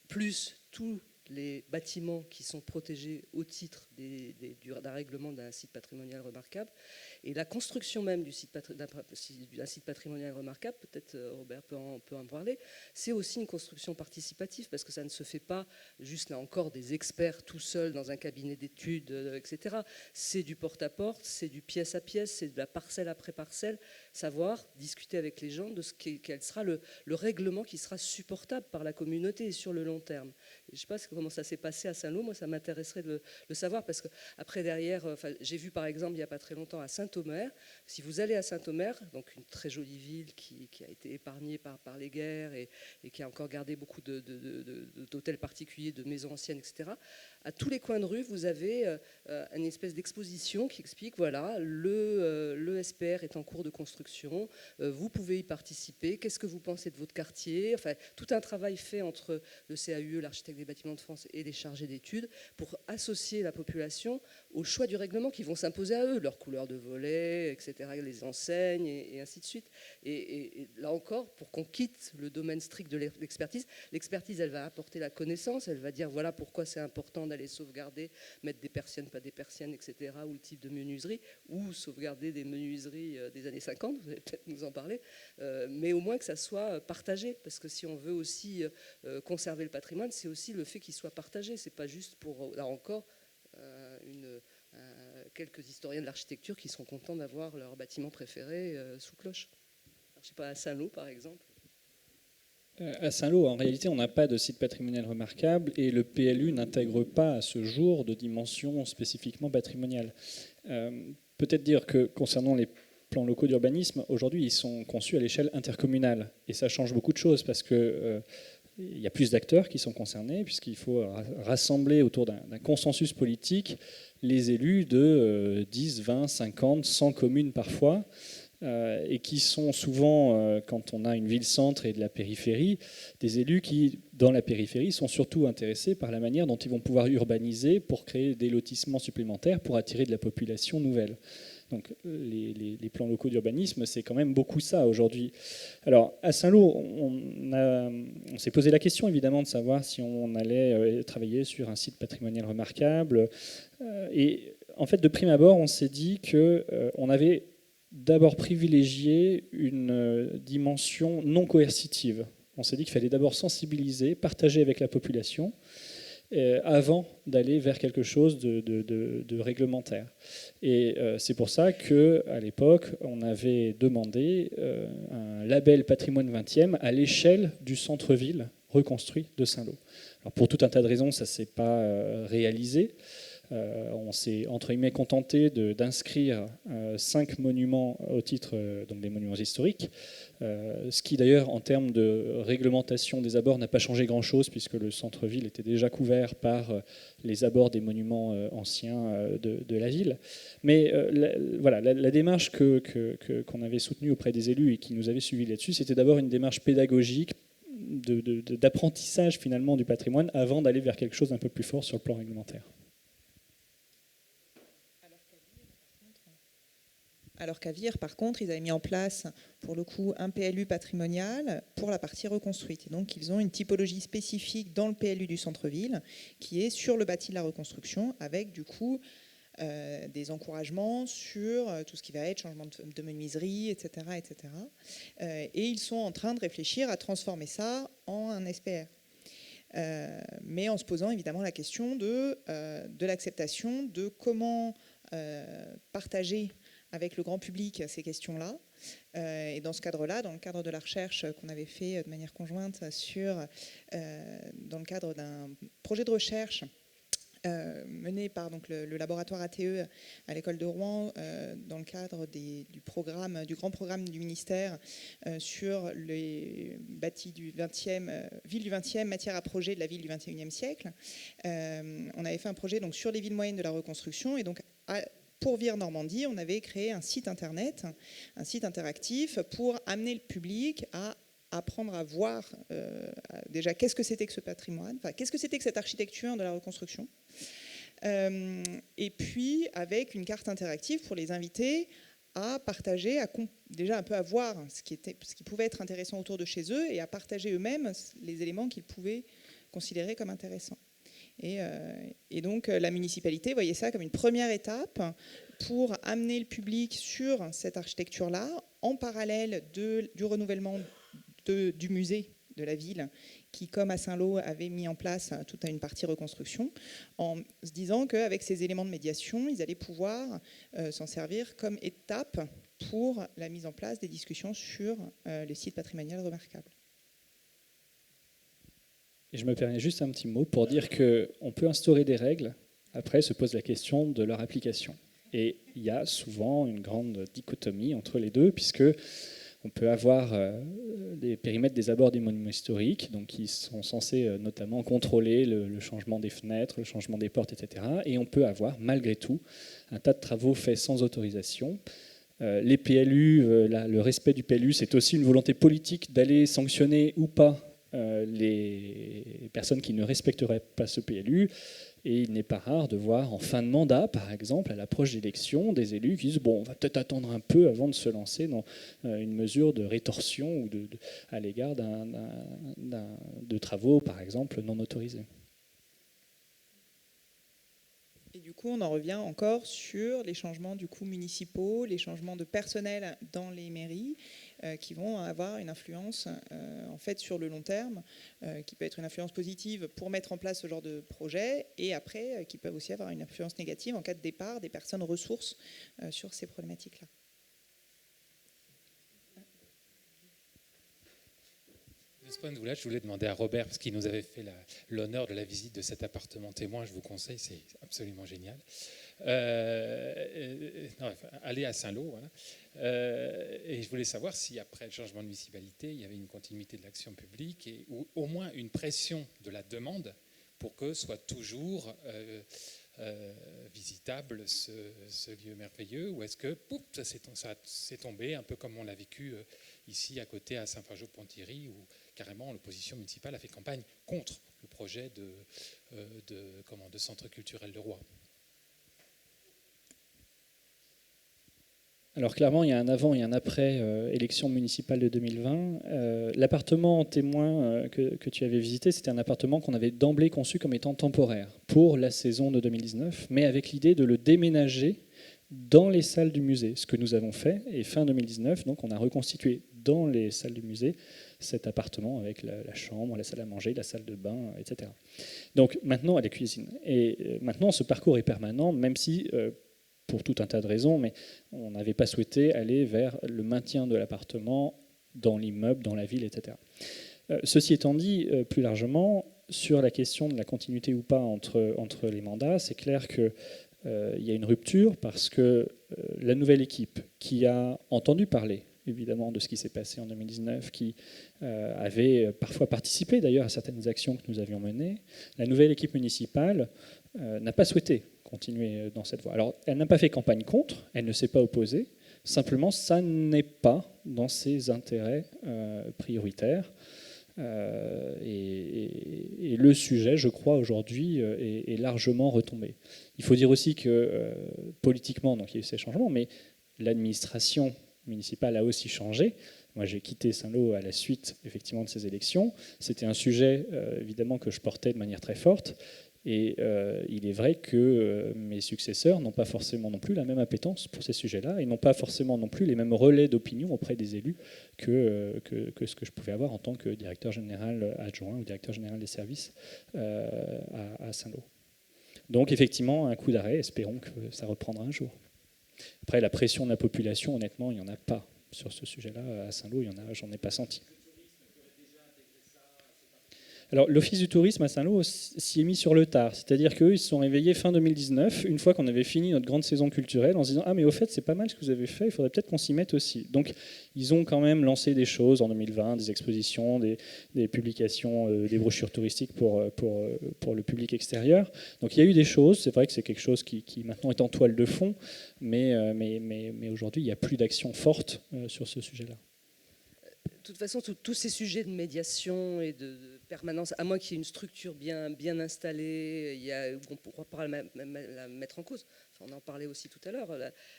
Speaker 4: plus tous les bâtiments qui sont protégés au titre d'un règlement d'un site patrimonial remarquable. Et la construction même d'un site patrimonial remarquable, peut-être Robert peut en parler, c'est aussi une construction participative parce que ça ne se fait pas juste là encore des experts tout seuls dans un cabinet d'études, etc. C'est du porte-à-porte, c'est du pièce à pièce, c'est de la parcelle après parcelle, savoir discuter avec les gens de quel sera le règlement qui sera supportable par la communauté sur le long terme. Je ne sais pas comment ça s'est passé à Saint-Lô, moi ça m'intéresserait de le savoir, parce que après derrière, j'ai vu par exemple il n'y a pas très longtemps à Saint-Omer, si vous allez à Saint-Omer, donc une très jolie ville qui a été épargnée par les guerres et qui a encore gardé beaucoup d'hôtels particuliers, de maisons anciennes, etc., à tous les coins de rue, vous avez une espèce d'exposition qui explique, voilà, le SPR est en cours de construction, vous pouvez y participer, qu'est-ce que vous pensez de votre quartier, enfin, tout un travail fait entre le CAUE, l'architecte des bâtiments de France et les chargés d'études pour associer la population au choix du règlement qui vont s'imposer à eux, leur couleur de volet, etc., les enseignes et ainsi de suite. Et là encore, pour qu'on quitte le domaine strict de l'expertise, l'expertise, elle va apporter la connaissance, elle va dire voilà pourquoi c'est important d'aller sauvegarder, mettre des persiennes, pas des persiennes, etc., ou le type de menuiserie, ou sauvegarder des menuiseries des années 50, vous allez peut-être nous en parler, mais au moins que ça soit partagé, parce que si on veut aussi conserver le patrimoine, c'est aussi le fait qu'il soit partagé, c'est pas juste pour, là encore, quelques historiens de l'architecture qui seront contents d'avoir leur bâtiment préféré sous cloche. Alors, je sais pas, à Saint-Lô par exemple.
Speaker 3: À Saint-Lô, en réalité, on n'a pas de site patrimonial remarquable et le PLU n'intègre pas à ce jour de dimension spécifiquement patrimoniale. Peut-être dire que concernant les plans locaux d'urbanisme, aujourd'hui, ils sont conçus à l'échelle intercommunale. Et ça change beaucoup de choses parce que il y a plus d'acteurs qui sont concernés, puisqu'il faut rassembler autour d'un consensus politique les élus de 10, 20, 50, 100 communes parfois, et qui sont souvent, quand on a une ville-centre et de la périphérie, des élus qui, dans la périphérie, sont surtout intéressés par la manière dont ils vont pouvoir urbaniser pour créer des lotissements supplémentaires pour attirer de la population nouvelle. Donc les plans locaux d'urbanisme, c'est quand même beaucoup ça aujourd'hui. Alors à Saint-Lô, on s'est posé la question évidemment de savoir si on allait travailler sur un site patrimonial remarquable. Et en fait, de prime abord, on s'est dit qu'on avait d'abord privilégié une dimension non coercitive. On s'est dit qu'il fallait d'abord sensibiliser, partager avec la population, avant d'aller vers quelque chose de réglementaire. Et c'est pour ça qu'à l'époque, on avait demandé un label patrimoine 20e à l'échelle du centre-ville reconstruit de Saint-Lô. Alors pour tout un tas de raisons, ça ne s'est pas réalisé. On s'est entre guillemets contenté d'inscrire 5 monuments au titre donc des monuments historiques, ce qui d'ailleurs en termes de réglementation des abords n'a pas changé grand-chose puisque le centre-ville était déjà couvert par les abords des monuments anciens de la ville. Mais voilà, la démarche qu'on avait soutenue auprès des élus et qui nous avait suivis là-dessus, c'était d'abord une démarche pédagogique d'apprentissage finalement du patrimoine avant d'aller vers quelque chose d'un peu plus fort sur le plan réglementaire.
Speaker 2: Alors qu'à Vire, par contre, ils avaient mis en place, pour le coup, un PLU patrimonial pour la partie reconstruite. Et donc, ils ont une typologie spécifique dans le PLU du centre-ville qui est sur le bâti de la reconstruction, avec, du coup, des encouragements sur tout ce qui va être changement de menuiserie, etc. etc. Et ils sont en train de réfléchir à transformer ça en un SPR. Mais en se posant, évidemment, la question de l'acceptation de comment partager avec le grand public ces questions-là. Et dans ce cadre-là, dans le cadre de la recherche qu'on avait fait de manière conjointe dans le cadre d'un projet de recherche mené par donc, le laboratoire ATE à l'école de Rouen dans le cadre du grand programme du ministère sur les bâtis du 20e, ville du 20e, matière à projet de la ville du 21e siècle. On avait fait un projet donc, sur les villes moyennes de la reconstruction et donc pour Vire Normandie, on avait créé un site internet, un site interactif pour amener le public à apprendre à voir déjà qu'est-ce que c'était que ce patrimoine, enfin, qu'est-ce que c'était que cette architecture de la reconstruction. Et puis avec une carte interactive pour les inviter à partager, déjà un peu à voir ce qui pouvait être intéressant autour de chez eux et à partager eux-mêmes les éléments qu'ils pouvaient considérer comme intéressants. Et donc la municipalité voyait ça comme une première étape pour amener le public sur cette architecture-là, en parallèle du renouvellement du musée de la ville, qui, comme à Saint-Lô, avait mis en place toute une partie reconstruction, en se disant qu'avec ces éléments de médiation, ils allaient pouvoir s'en servir comme étape pour la mise en place des discussions sur les sites patrimoniaux remarquables.
Speaker 3: Et je me permets juste un petit mot pour dire qu'on peut instaurer des règles, après se pose la question de leur application. Et il y a souvent une grande dichotomie entre les deux, puisque on peut avoir des périmètres des abords des monuments historiques, donc qui sont censés notamment contrôler le changement des fenêtres, le changement des portes, etc. Et on peut avoir, malgré tout, un tas de travaux faits sans autorisation. Les PLU, le respect du PLU, c'est aussi une volonté politique d'aller sanctionner ou pas les personnes qui ne respecteraient pas ce PLU. Et il n'est pas rare de voir en fin de mandat, par exemple, à l'approche d'élections, des élus qui disent bon, on va peut-être attendre un peu avant de se lancer dans une mesure de rétorsion ou à l'égard de travaux, par exemple, non autorisés.
Speaker 2: Et du coup, on en revient encore sur les changements du coup municipaux, les changements de personnel dans les mairies, qui vont avoir une influence en fait sur le long terme, qui peut être une influence positive pour mettre en place ce genre de projet, et après qui peuvent aussi avoir une influence négative en cas de départ des personnes ressources sur ces problématiques-là.
Speaker 6: De ce point de vue-là, je voulais demander à Robert, parce qu'il nous avait fait l'honneur de la visite de cet appartement témoin, je vous conseille, c'est absolument génial. Allez à Saint-Lô, voilà. Et je voulais savoir si après le changement de municipalité, il y avait une continuité de l'action publique, ou au moins une pression de la demande pour que soit toujours visitable ce lieu merveilleux, ou est-ce que pouf, ça s'est tombé, un peu comme on l'a vécu ici à côté à Saint-Fargeau-Ponthierry, où carrément l'opposition municipale a fait campagne contre le projet de centre culturel de Rouen.
Speaker 3: Alors clairement, il y a un avant et un après élection municipale de 2020. L'appartement témoin que tu avais visité, c'était un appartement qu'on avait d'emblée conçu comme étant temporaire pour la saison de 2019, mais avec l'idée de le déménager dans les salles du musée, ce que nous avons fait. Et fin 2019, donc, on a reconstitué dans les salles du musée cet appartement avec la chambre, la salle à manger, la salle de bain, etc. Donc maintenant, à la cuisine. Et maintenant, ce parcours est permanent, même si, pour tout un tas de raisons, mais on n'avait pas souhaité aller vers le maintien de l'appartement dans l'immeuble, dans la ville, etc. Ceci étant dit, plus largement, sur la question de la continuité ou pas entre les mandats, c'est clair qu'il y a une rupture parce que la nouvelle équipe qui a entendu parler évidemment de ce qui s'est passé en 2019, qui avait parfois participé d'ailleurs à certaines actions que nous avions menées, la nouvelle équipe municipale n'a pas souhaité continuer dans cette voie. Alors, elle n'a pas fait campagne contre, elle ne s'est pas opposée, simplement, ça n'est pas dans ses intérêts prioritaires. Et le sujet, je crois, aujourd'hui, est largement retombé. Il faut dire aussi que politiquement, donc, il y a eu ces changements, mais l'administration municipale a aussi changé. Moi, j'ai quitté Saint-Lô à la suite, effectivement, de ces élections. C'était un sujet, évidemment, que je portais de manière très forte. Et il est vrai que mes successeurs n'ont pas forcément non plus la même appétence pour ces sujets-là et n'ont pas forcément non plus les mêmes relais d'opinion auprès des élus que ce que je pouvais avoir en tant que directeur général adjoint ou directeur général des services à Saint-Lô. Donc effectivement, un coup d'arrêt, espérons que ça reprendra un jour. Après, la pression de la population, honnêtement, il n'y en a pas sur ce sujet-là. À Saint-Lô, j'en ai pas senti. Alors, l'Office du tourisme à Saint-Lô s'y est mis sur le tard. C'est-à-dire qu'eux, ils se sont réveillés fin 2019, une fois qu'on avait fini notre grande saison culturelle, en se disant « Ah, mais au fait, c'est pas mal ce que vous avez fait, il faudrait peut-être qu'on s'y mette aussi. » Donc, ils ont quand même lancé des choses en 2020, des expositions, des publications, des brochures touristiques pour le public extérieur. Donc, il y a eu des choses. C'est vrai que c'est quelque chose qui maintenant est en toile de fond, mais aujourd'hui, il n'y a plus d'action forte sur ce sujet-là.
Speaker 4: De toute façon, tous ces sujets de médiation et de permanence, à moins qu'il y ait une structure bien installée, on ne pourra pas la mettre en cause. Enfin, on en parlait aussi tout à l'heure.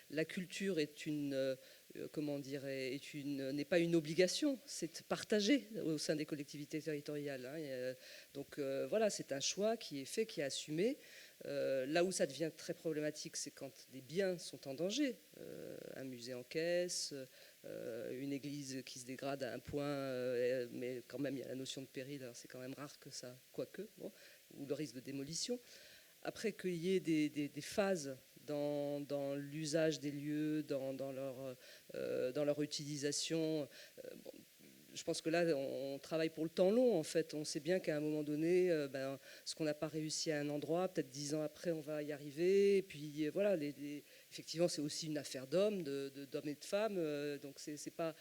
Speaker 4: La culture est n'est pas une obligation, c'est partagé au sein des collectivités territoriales. Donc voilà, c'est un choix qui est fait, qui est assumé. Là où ça devient très problématique, c'est quand des biens sont en danger. Un musée en caisse, une église qui se dégrade à un point, mais quand même il y a la notion de péril, alors c'est quand même rare que ça, quoique, bon, ou le risque de démolition. Après qu'il y ait des phases dans l'usage des lieux, dans leur utilisation, je pense que là, on travaille pour le temps long, en fait. On sait bien qu'à un moment donné, ce qu'on n'a pas réussi à un endroit, peut-être 10 ans après, on va y arriver. Et puis, voilà, effectivement, c'est aussi une affaire d'hommes, d'hommes et de femmes. Donc, c'est pas...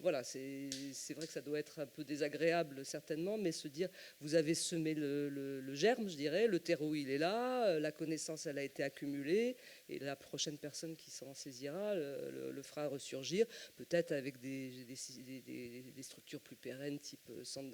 Speaker 4: voilà, c'est vrai que ça doit être un peu désagréable, certainement, mais se dire, vous avez semé le germe, je dirais, le terreau, il est là, la connaissance, elle a été accumulée, et la prochaine personne qui s'en saisira le fera ressurgir, peut-être avec des structures plus pérennes, type centre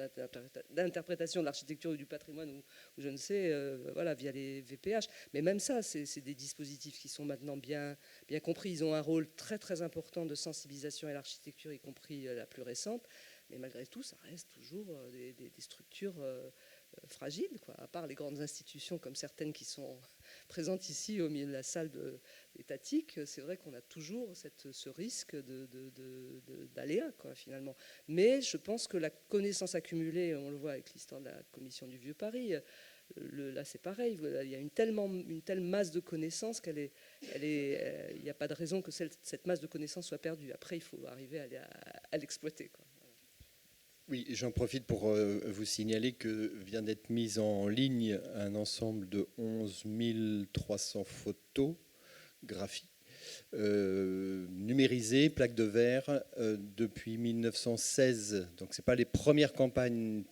Speaker 4: d'interprétation de l'architecture ou du patrimoine, ou je ne sais, voilà, via les VPH. Mais même ça, c'est des dispositifs qui sont maintenant bien compris. Ils ont un rôle très très important de sensibilisation à l'architecture, y compris la plus récente. Mais malgré tout, ça reste toujours des structures fragiles, quoi. À part les grandes institutions comme certaines qui sont présentes ici au milieu de la salle étatique, c'est vrai qu'on a toujours ce risque d'aléa, quoi, finalement. Mais je pense que la connaissance accumulée, on le voit avec l'histoire de la commission du Vieux Paris, là c'est pareil, il y a une telle masse de connaissances il n'y a pas de raison que cette masse de connaissances soit perdue. Après, il faut arriver à l'exploiter, quoi.
Speaker 5: Oui, j'en profite pour vous signaler que vient d'être mise en ligne un ensemble de 11 300 photographies numérisées, plaques de verre, depuis 1916. Donc ce n'est pas les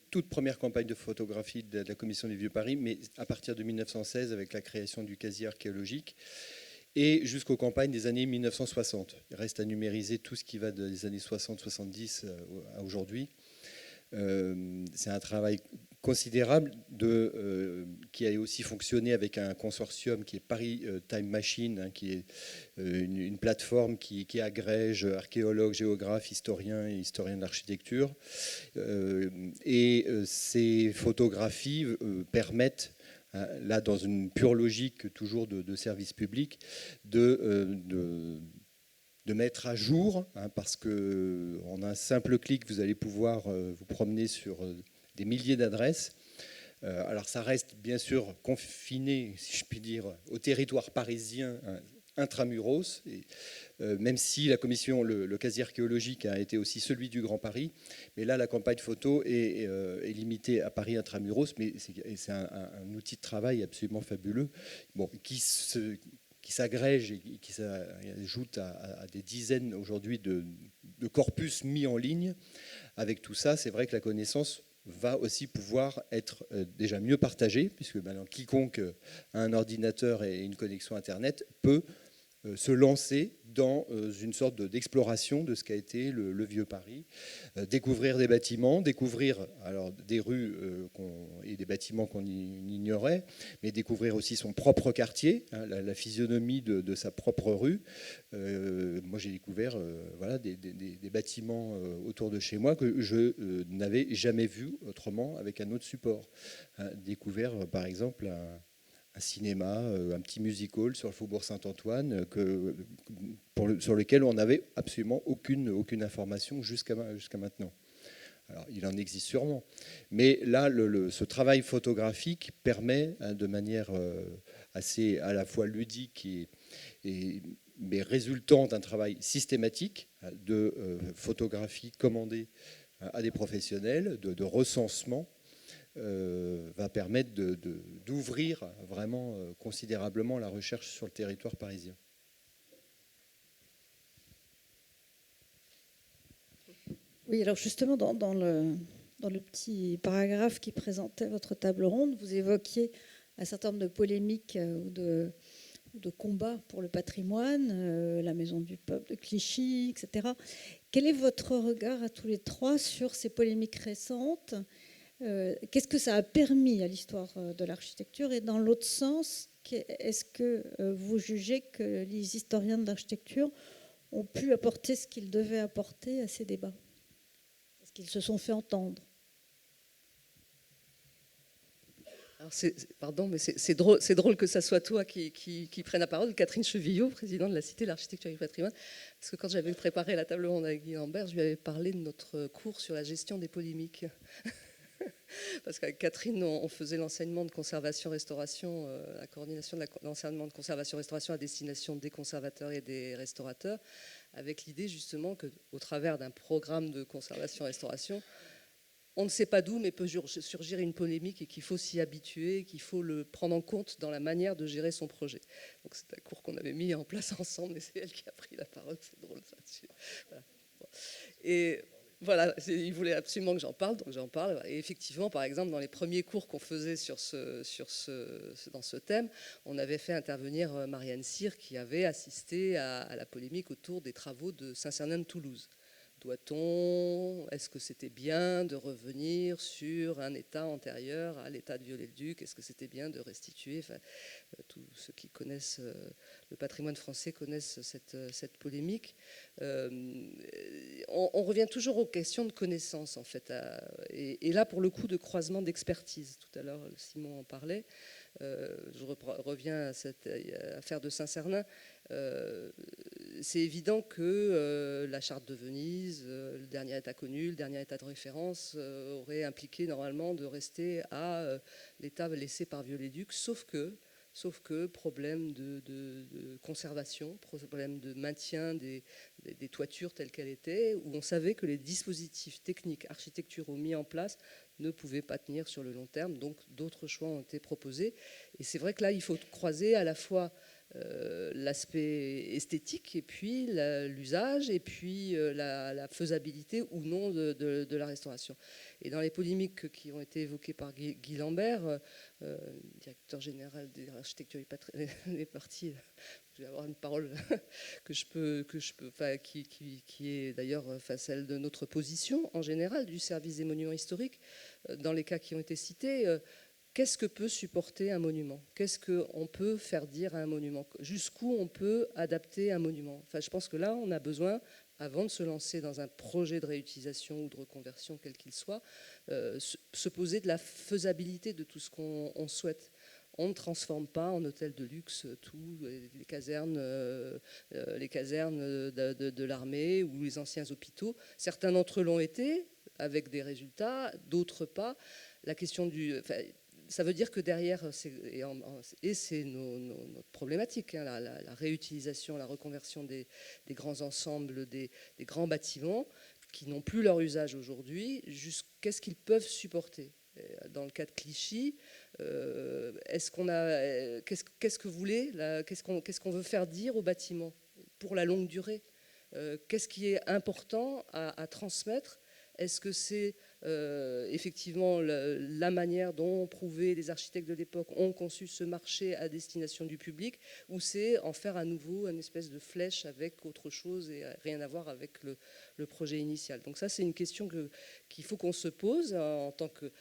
Speaker 5: toutes premières campagnes de photographie de la Commission du Vieux Paris, mais à partir de 1916 avec la création du casier archéologique, et jusqu'aux campagnes des années 1960. Il reste à numériser tout ce qui va des années 60-70 à aujourd'hui. C'est un travail considérable qui a aussi fonctionné avec un consortium qui est Paris Time Machine, qui est une plateforme qui agrège archéologues, géographes, historiens et historiens de l'architecture. Et ces photographies permettent, là dans une pure logique toujours de service public, de mettre à jour, parce qu'en un simple clic, vous allez pouvoir vous promener sur des milliers d'adresses. Alors ça reste bien sûr confiné, si je puis dire, au territoire parisien intramuros, même si la commission, le casier archéologique a été aussi celui du Grand Paris, mais là la campagne photo est limitée à Paris intramuros, mais c'est un outil de travail absolument fabuleux, qui s'agrège et qui s'ajoute à des dizaines aujourd'hui de corpus mis en ligne. Avec tout ça, c'est vrai que la connaissance va aussi pouvoir être déjà mieux partagée, puisque maintenant quiconque a un ordinateur et une connexion Internet peut se lancer dans une sorte d'exploration de ce qu'a été le Vieux Paris, découvrir des bâtiments, découvrir alors des rues et des bâtiments qu'on ignorait, mais découvrir aussi son propre quartier, la physionomie de sa propre rue. Moi, j'ai découvert des bâtiments autour de chez moi que je n'avais jamais vus autrement avec un autre support. Découvert, par exemple, un cinéma, un petit music-hall sur le faubourg Saint-Antoine sur lequel on n'avait absolument aucune information jusqu'à maintenant. Alors, il en existe sûrement. Mais là, ce travail photographique permet, de manière assez à la fois ludique mais résultant d'un travail systématique de photographie commandée à des professionnels, de recensement, va permettre d'ouvrir vraiment considérablement la recherche sur le territoire parisien.
Speaker 7: Oui, alors justement, dans le petit paragraphe qui présentait votre table ronde, vous évoquiez un certain nombre de polémiques ou de combats pour le patrimoine, la Maison du Peuple de Clichy, etc. Quel est votre regard à tous les trois sur ces polémiques récentes ? Qu'est-ce que ça a permis à l'histoire de l'architecture? Et dans l'autre sens, est-ce que vous jugez que les historiens de l'architecture ont pu apporter ce qu'ils devaient apporter à ces débats? Est-ce qu'ils se sont fait entendre?
Speaker 4: Alors pardon, mais c'est drôle que ça soit toi qui prenne la parole, Catherine Chevillot, présidente de la Cité de l'Architecture et du Patrimoine, parce que quand j'avais préparé la table ronde avec Guy Lambert, je lui avais parlé de notre cours sur la gestion des polémiques. parce qu'avec Catherine, on faisait l'enseignement de conservation-restauration, la coordination de l'enseignement de conservation-restauration à destination des conservateurs et des restaurateurs, avec l'idée justement qu'au travers d'un programme de conservation-restauration, on ne sait pas d'où, mais peut surgir une polémique et qu'il faut s'y habituer, qu'il faut le prendre en compte dans la manière de gérer son projet. Donc c'est un cours qu'on avait mis en place ensemble, et c'est elle qui a pris la parole, c'est drôle ça. Voilà. Bon. Et voilà, il voulait absolument que j'en parle, donc j'en parle. Et effectivement, par exemple, dans les premiers cours qu'on faisait dans ce thème, on avait fait intervenir Marianne Cyr, qui avait assisté à la polémique autour des travaux de Saint-Cernin-de-Toulouse. Est-ce que c'était bien de revenir sur un état antérieur à l'état de Viollet-le-Duc? Est-ce que c'était bien de restituer? Enfin, tous ceux qui connaissent le patrimoine français connaissent cette polémique. On revient toujours aux questions de connaissance, en fait. Et là, pour le coup, de croisement d'expertise. Tout à l'heure, Simon en parlait. Je reviens à cette affaire de Saint-Cernin. C'est évident que la charte de Venise, le dernier état connu, le dernier état de référence aurait impliqué normalement de rester à l'état laissé par Viollet-le-Duc, sauf que problème de conservation, problème de maintien des toitures telles qu'elles étaient, où on savait que les dispositifs techniques architecturaux mis en place ne pouvaient pas tenir sur le long terme, donc d'autres choix ont été proposés. Et c'est vrai que là, il faut croiser à la fois l'aspect esthétique et puis l'usage et puis la faisabilité ou non de la restauration. Et dans les polémiques qui ont été évoquées par Guy Lambert, directeur général de l'architecture des parties, je vais avoir une parole qui est d'ailleurs celle de notre position en général du service des monuments historiques. Dans les cas qui ont été cités, qu'est-ce que peut supporter un monument? Qu'est-ce qu'on peut faire dire à un monument? Jusqu'où on peut adapter un monument? Enfin, je pense que là, on a besoin, avant de se lancer dans un projet de réutilisation ou de reconversion, quel qu'il soit, se poser de la faisabilité de tout ce qu'on souhaite. On ne transforme pas en hôtel de luxe tous les casernes de l'armée ou les anciens hôpitaux. Certains d'entre eux l'ont été, avec des résultats, d'autres pas. La question ça veut dire que derrière, c'est notre problématique, hein, la réutilisation, la reconversion des grands ensembles, des grands bâtiments qui n'ont plus leur usage aujourd'hui, qu'est-ce qu'ils peuvent supporter? Dans le cas de Clichy, qu'est-ce qu'on veut faire dire au bâtiment pour la longue durée? Qu'est-ce qui est important à transmettre? Est-ce que c'est effectivement la manière dont prouvé les architectes de l'époque ont conçu ce marché à destination du public, ou c'est en faire à nouveau une espèce de flèche avec autre chose et rien à voir avec le projet initial? Donc ça, c'est une question qu'il faut qu'on se pose en tant que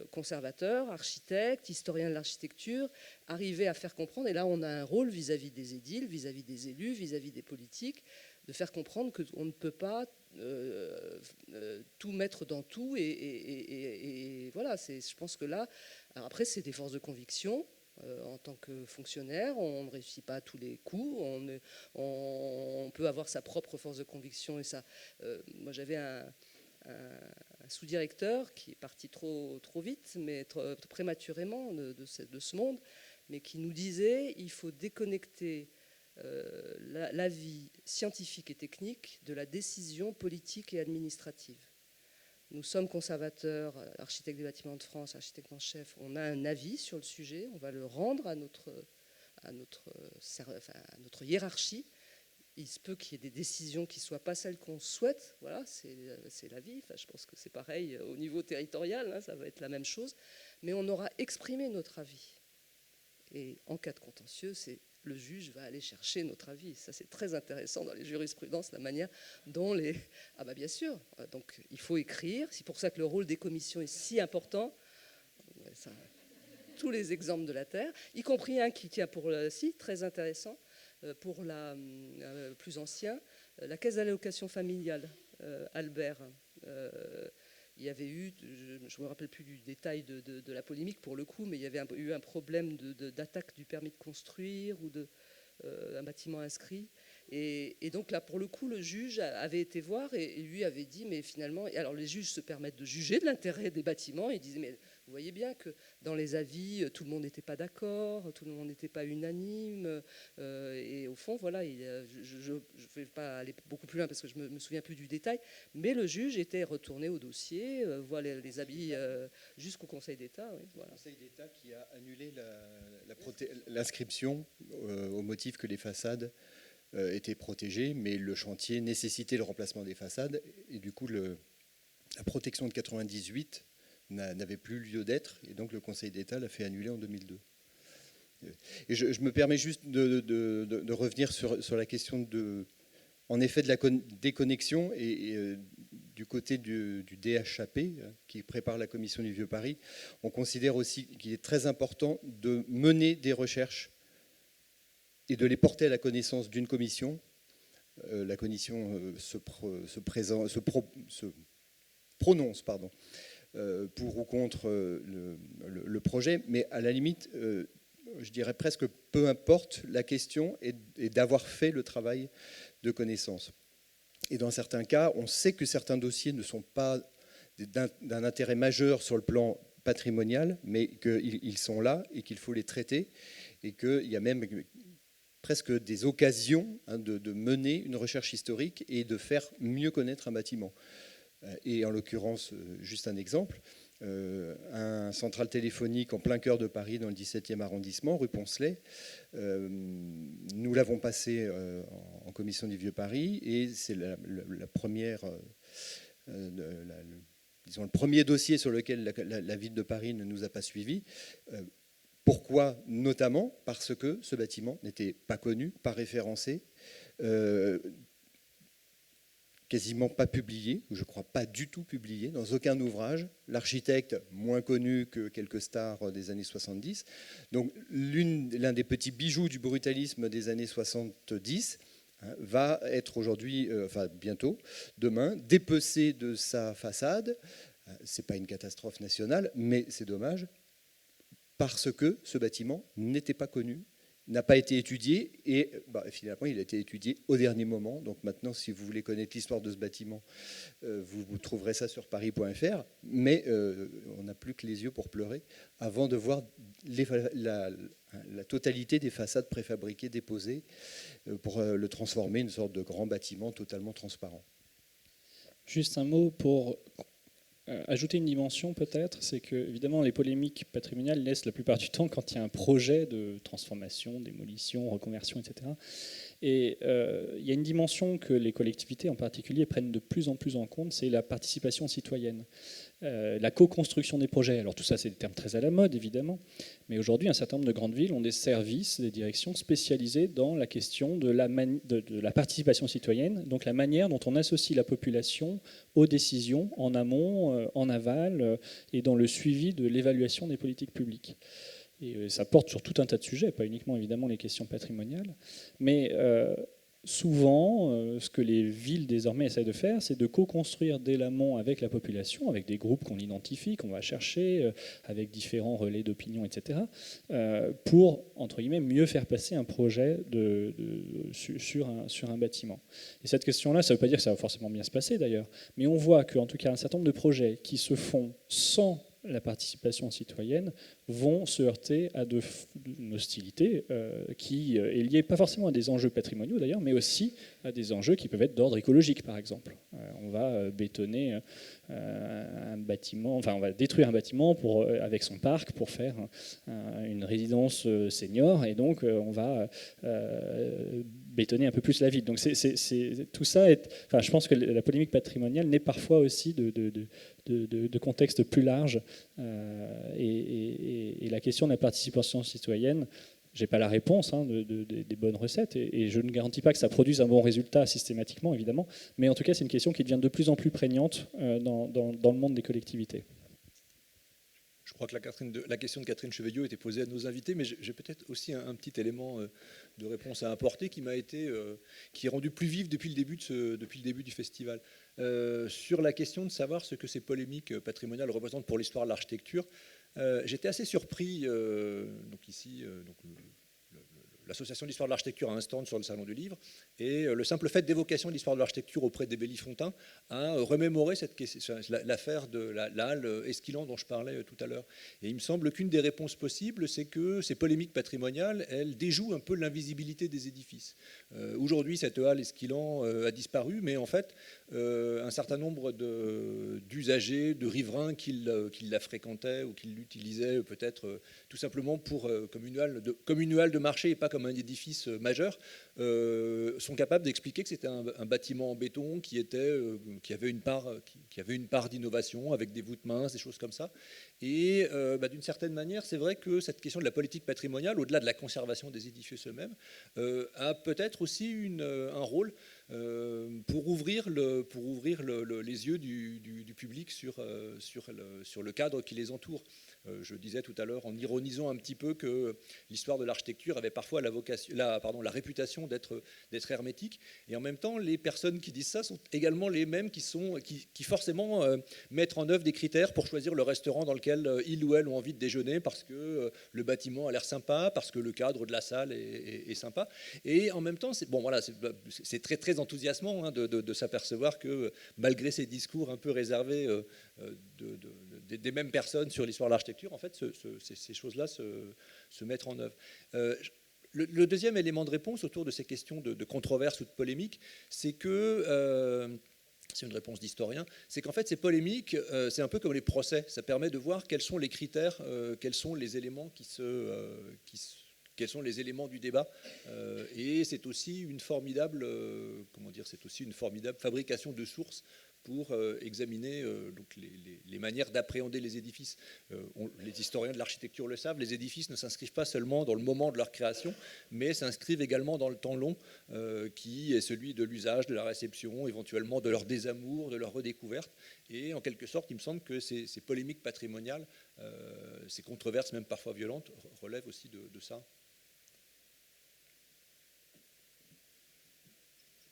Speaker 4: conservateur, architecte, historien de l'architecture, arriver à faire comprendre, et là on a un rôle vis-à-vis des édiles, vis-à-vis des élus, vis-à-vis des politiques, de faire comprendre qu'on ne peut pas tout mettre dans tout, et voilà, je pense que là, alors après c'est des forces de conviction. En tant que fonctionnaire, on ne réussit pas à tous les coups, on peut avoir sa propre force de conviction, et ça, moi j'avais un sous-directeur qui est parti trop vite, mais trop prématurément de ce monde, mais qui nous disait il faut déconnecter la vie scientifique et technique de la décision politique et administrative. Nous sommes conservateurs, architectes des bâtiments de France, architectes en chef, on a un avis sur le sujet, on va le rendre à notre hiérarchie. Il se peut qu'il y ait des décisions qui ne soient pas celles qu'on souhaite, voilà, c'est la vie. Enfin, je pense que c'est pareil au niveau territorial, hein, ça va être la même chose, mais on aura exprimé notre avis. Et en cas de contentieux, le juge va aller chercher notre avis. Ça, c'est très intéressant dans les jurisprudences, la manière dont Ah bah bien sûr, donc il faut écrire. C'est pour ça que le rôle des commissions est si important. Ça, tous les exemples de la Terre, y compris un qui tient pour très intéressant, pour plus ancien, la caisse d'allocation familiale, Albert. Il y avait eu, je ne me rappelle plus du détail de la polémique pour le coup, mais il y avait eu un problème d'attaque du permis de construire ou d'un bâtiment inscrit. Et donc là, pour le coup, le juge avait été voir et lui avait dit, mais finalement, alors les juges se permettent de juger de l'intérêt des bâtiments, et ils disaient, mais vous voyez bien que dans les avis, tout le monde n'était pas d'accord, tout le monde n'était pas unanime, et au fond, voilà, je ne vais pas aller beaucoup plus loin parce que je me souviens plus du détail, mais le juge était retourné au dossier, voit les avis jusqu'au Conseil d'État. Oui, voilà.
Speaker 5: Le Conseil d'État qui a annulé l'inscription au motif que les façades étaient protégées, mais le chantier nécessitait le remplacement des façades, et du coup, la protection de 98 n'avait plus lieu d'être, et donc le Conseil d'État l'a fait annuler en 2002. Et je me permets juste de revenir sur la question en effet de la déconnexion, et du côté du DHAP, qui prépare la commission du Vieux Paris, on considère aussi qu'il est très important de mener des recherches et de les porter à la connaissance d'une commission. La commission se prononce pour ou contre le projet, mais à la limite, je dirais presque peu importe, la question est d'avoir fait le travail de connaissance. Et dans certains cas, on sait que certains dossiers ne sont pas d'un intérêt majeur sur le plan patrimonial, mais qu'ils sont là et qu'il faut les traiter, et qu'il y a même presque des occasions de mener une recherche historique et de faire mieux connaître un bâtiment. Et en l'occurrence, juste un exemple, un central téléphonique en plein cœur de Paris, dans le 17e arrondissement, rue Poncelet. Nous l'avons passé en commission du Vieux Paris, et c'est la première, disons, le premier dossier sur lequel la ville de Paris ne nous a pas suivis. Pourquoi? Notamment parce que ce bâtiment n'était pas connu, pas référencé, quasiment pas publié, je ne crois pas du tout publié, dans aucun ouvrage. L'architecte, moins connu que quelques stars des années 70. Donc l'un des petits bijoux du brutalisme des années 70 va être aujourd'hui, enfin bientôt, demain, dépecé de sa façade. Ce n'est pas une catastrophe nationale, mais c'est dommage, parce que ce bâtiment n'était pas connu, n'a pas été étudié, et finalement il a été étudié au dernier moment. Donc maintenant, si vous voulez connaître l'histoire de ce bâtiment, vous trouverez ça sur paris.fr, mais on n'a plus que les yeux pour pleurer avant de voir la totalité des façades préfabriquées déposées pour le transformer en une sorte de grand bâtiment totalement transparent.
Speaker 3: Juste un mot pour ajouter une dimension peut-être, c'est que évidemment les polémiques patrimoniales naissent la plupart du temps quand il y a un projet de transformation, démolition, reconversion, etc. Et il y a une dimension que les collectivités en particulier prennent de plus en plus en compte, c'est la participation citoyenne. La co-construction des projets. Alors tout ça, c'est des termes très à la mode, évidemment, mais aujourd'hui, un certain nombre de grandes villes ont des services, des directions spécialisées dans la question de la participation citoyenne, donc la manière dont on associe la population aux décisions en amont, en aval, et dans le suivi de l'évaluation des politiques publiques. Et ça porte sur tout un tas de sujets, pas uniquement évidemment les questions patrimoniales, mais souvent, ce que les villes désormais essayent de faire, c'est de co-construire dès l'amont avec la population, avec des groupes qu'on identifie, qu'on va chercher, avec différents relais d'opinion, etc., pour, entre guillemets, mieux faire passer un projet sur un bâtiment. Et cette question-là, ça ne veut pas dire que ça va forcément bien se passer d'ailleurs, mais on voit qu'en tout cas, un certain nombre de projets qui se font sans la participation citoyenne vont se heurter à une hostilité qui est liée pas forcément à des enjeux patrimoniaux d'ailleurs, mais aussi à des enjeux qui peuvent être d'ordre écologique par exemple. On va bétonner un bâtiment, enfin on va détruire un bâtiment avec son parc pour faire une résidence senior, et donc on va bétonner un peu plus la ville. Donc tout ça enfin, je pense que la polémique patrimoniale naît parfois aussi de contextes plus larges, et la question de la participation citoyenne, je n'ai pas la réponse des bonnes recettes, et je ne garantis pas que ça produise un bon résultat systématiquement, évidemment, mais en tout cas, c'est une question qui devient de plus en plus prégnante dans le monde des collectivités.
Speaker 1: Je crois que la question de Catherine Cheveyot était posée à nos invités, mais j'ai peut-être aussi un petit élément de réponse à apporter qui est rendu plus vif depuis le début du festival. Sur la question de savoir ce que ces polémiques patrimoniales représentent pour l'histoire de l'architecture, j'étais assez surpris, donc ici, l'association d'histoire de l'architecture a un stand sur le Salon du Livre, et le simple fait d'évocation de l'histoire de l'architecture auprès des Bellifontains a remémoré l'affaire de la halle Esquilan dont je parlais tout à l'heure. Et il me semble qu'une des réponses possibles, c'est que ces polémiques patrimoniales, elles déjouent un peu l'invisibilité des édifices. Aujourd'hui, cette halle Esquilan a disparu, mais en fait, un certain nombre d'usagers, de riverains qui la fréquentaient ou qui l'utilisaient peut-être tout simplement comme une halle de marché et pas comme un édifice majeur, sont capables d'expliquer que c'était un bâtiment en béton qui avait une part d'innovation avec des voûtes minces, des choses comme ça. Et d'une certaine manière, c'est vrai que cette question de la politique patrimoniale, au-delà de la conservation des édifices eux-mêmes, a peut-être aussi un rôle pour ouvrir les yeux du public sur le cadre qui les entoure. Je disais tout à l'heure, en ironisant un petit peu, que l'histoire de l'architecture avait parfois la réputation d'être hermétique. Et en même temps, les personnes qui disent ça sont également les mêmes qui forcément mettent en œuvre des critères pour choisir le restaurant dans lequel ils ou elles ont envie de déjeuner, parce que le bâtiment a l'air sympa, parce que le cadre de la salle est sympa. Et en même temps, c'est très, très enthousiasmant de s'apercevoir que malgré ces discours un peu réservés des mêmes personnes sur l'histoire de l'architecture, en fait, ces choses-là se mettent en œuvre. Le deuxième élément de réponse autour de ces questions de controverse ou de polémique, c'est que, c'est une réponse d'historien, c'est qu'en fait ces polémiques, c'est un peu comme les procès, ça permet de voir quels sont les critères, quels sont les éléments quels sont les éléments du débat, et c'est aussi une formidable, c'est aussi une formidable fabrication de sources pour examiner donc les manières d'appréhender les édifices. Les historiens de l'architecture le savent, les édifices ne s'inscrivent pas seulement dans le moment de leur création, mais s'inscrivent également dans le temps long, qui est celui de l'usage, de la réception, éventuellement de leur désamour, de leur redécouverte. Et en quelque sorte, il me semble que ces polémiques patrimoniales, ces controverses même parfois violentes, relèvent aussi de ça.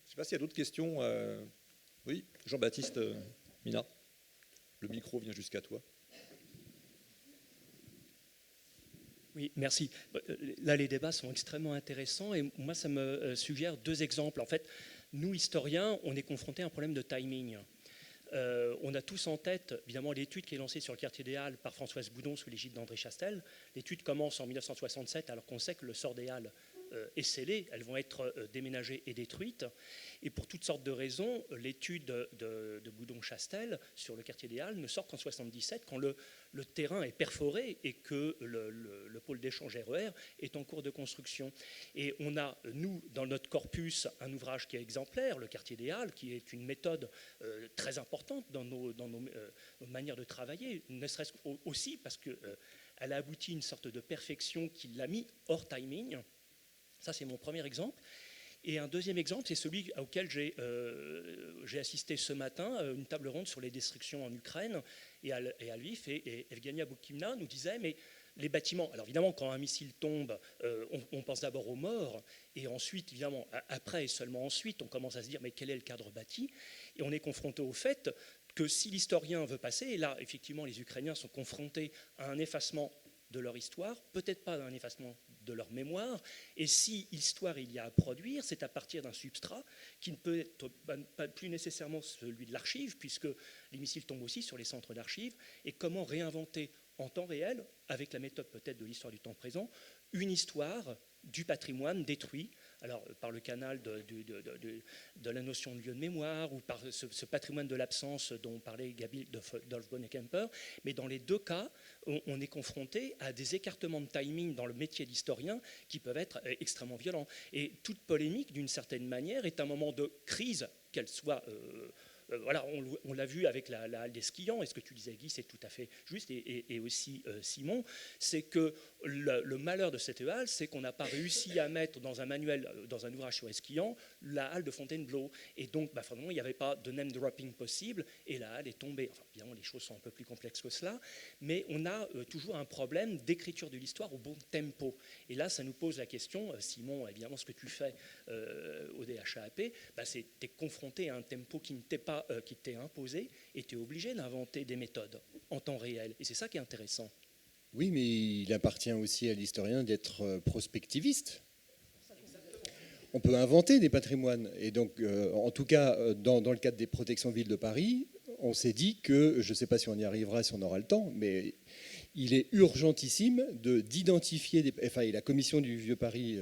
Speaker 1: Je ne sais pas s'il y a d'autres questions. Oui, Jean-Baptiste Minard, le micro vient jusqu'à toi.
Speaker 8: Oui, merci. Là, les débats sont extrêmement intéressants et moi, ça me suggère deux exemples. En fait, nous, historiens, on est confrontés à un problème de timing. On a tous en tête, évidemment, l'étude qui est lancée sur le quartier des Halles par Françoise Boudon sous l'égide d'André Chastel. L'étude commence en 1967, alors qu'on sait que le sort des Halles est scellé, elles vont être déménagées et détruites. Et pour toutes sortes de raisons, l'étude de Boudon-Chastel sur le quartier des Halles ne sort qu'en 1977, quand le terrain est perforé et que le pôle d'échange RER est en cours de construction. Et on a, nous, dans notre corpus, un ouvrage qui est exemplaire, le quartier des Halles, qui est une méthode très importante dans nos manières de travailler, ne serait-ce aussi parce qu'elle a abouti à une sorte de perfection qui l'a mis hors timing. Ça, c'est mon premier exemple. Et un deuxième exemple, c'est celui auquel j'ai assisté ce matin, une table ronde sur les destructions en Ukraine et à Lviv. Et Evgenia Boukina nous disait, mais les bâtiments, alors évidemment, quand un missile tombe, on pense d'abord aux morts, et ensuite, évidemment, après et seulement ensuite, on commence à se dire, mais quel est le cadre bâti? Et on est confronté au fait que si l'historien veut passer, et là, effectivement, les Ukrainiens sont confrontés à un effacement de leur histoire, peut-être pas un effacement de leur mémoire, et si histoire il y a à produire, c'est à partir d'un substrat qui ne peut être pas plus nécessairement celui de l'archive, puisque les missiles tombent aussi sur les centres d'archives, et comment réinventer en temps réel, avec la méthode peut-être de l'histoire du temps présent, une histoire du patrimoine détruit, alors par le canal de la notion de lieu de mémoire ou par ce patrimoine de l'absence dont parlait Gabi Dolf Bonekemper. Mais dans les deux cas, on est confronté à des écartements de timing dans le métier d'historien qui peuvent être extrêmement violents. Et toute polémique, d'une certaine manière, est un moment de crise, qu'elle soit... voilà, on l'a vu avec la halle des skiants, et ce que tu disais, Guy, c'est tout à fait juste, et aussi Simon, c'est que le malheur de cette halle, c'est qu'on n'a pas réussi à mettre dans un manuel, dans un ouvrage sur les skiants, la halle de Fontainebleau. Et donc, finalement, il n'y avait pas de name dropping possible, et la halle est tombée. Enfin, évidemment, les choses sont un peu plus complexes que cela, mais on a toujours un problème d'écriture de l'histoire au bon tempo. Et là, ça nous pose la question, Simon, évidemment, ce que tu fais au DHAP, c'est t'es confronté à un tempo qui ne t'est pas qui t'est imposé, et tu es obligé d'inventer des méthodes en temps réel. Et c'est ça qui est intéressant.
Speaker 5: Oui, mais il appartient aussi à l'historien d'être prospectiviste. On peut inventer des patrimoines. Et donc, en tout cas, dans le cadre des protections villes de Paris, on s'est dit que, je ne sais pas si on y arrivera, si on aura le temps, mais il est urgentissime d'identifier, et la commission du Vieux Paris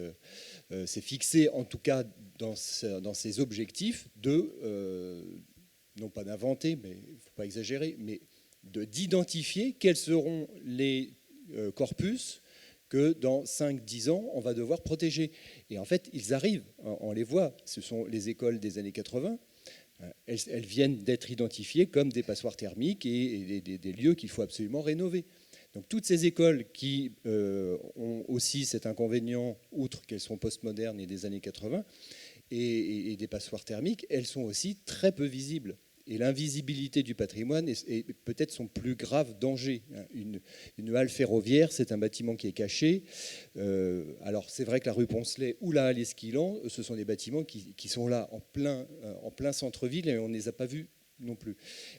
Speaker 5: s'est fixée, en tout cas dans ses objectifs, non pas d'inventer, mais il ne faut pas exagérer, mais d'identifier quels seront les corpus que dans 5-10 ans, on va devoir protéger. Et en fait, ils arrivent, on les voit, ce sont les écoles des années 80, elles viennent d'être identifiées comme des passoires thermiques et des lieux qu'il faut absolument rénover. Donc toutes ces écoles qui ont aussi cet inconvénient, outre qu'elles sont postmodernes et des années 80, et des passoires thermiques, elles sont aussi très peu visibles. Et l'invisibilité du patrimoine est peut-être son plus grave danger. Une halle ferroviaire, c'est un bâtiment qui est caché. Alors c'est vrai que la rue Poncelet ou la halle Esquilan, ce sont des bâtiments qui sont là en plein centre-ville et on ne les a pas vus non plus.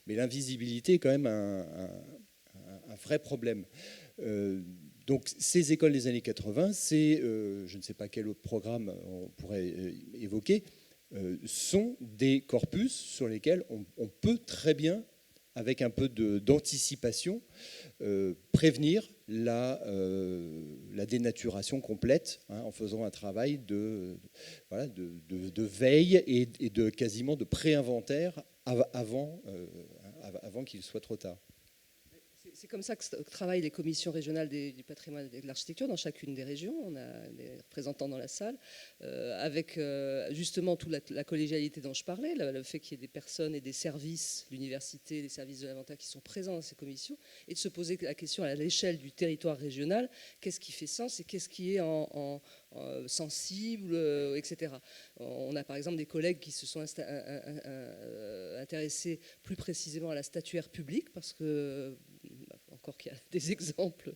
Speaker 5: Mais l'invisibilité est quand même un vrai problème. Donc ces écoles des années 80, je ne sais pas quel autre programme on pourrait évoquer, sont des corpus sur lesquels on peut très bien, avec un peu d'anticipation, prévenir la dénaturation complète, en faisant un travail de veille et quasiment de pré-inventaire avant qu'il soit trop tard.
Speaker 4: C'est comme ça que travaillent les commissions régionales du patrimoine et de l'architecture dans chacune des régions. On a des représentants dans la salle, avec justement toute la collégialité dont je parlais, le fait qu'il y ait des personnes et des services, l'université, les services de l'inventaire qui sont présents dans ces commissions, et de se poser la question à l'échelle du territoire régional, qu'est-ce qui fait sens et qu'est-ce qui est sensible, etc. On a par exemple des collègues qui se sont intéressés plus précisément à la statuaire publique, parce que encore qu'il y a des exemples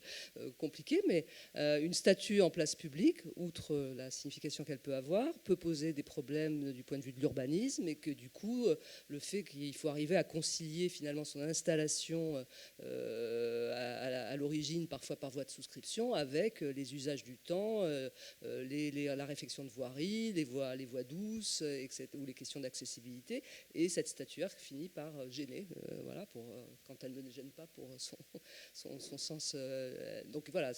Speaker 4: compliqués, mais une statue en place publique, outre la signification qu'elle peut avoir, peut poser des problèmes du point de vue de l'urbanisme, et que du coup, le fait qu'il faut arriver à concilier finalement son installation à l'origine, parfois par voie de souscription, avec les usages du temps, la réfection de voirie, les voies douces, etc., ou les questions d'accessibilité, et cette statuaire finit par gêner, quand elle ne gêne pas pour son sens. Donc voilà,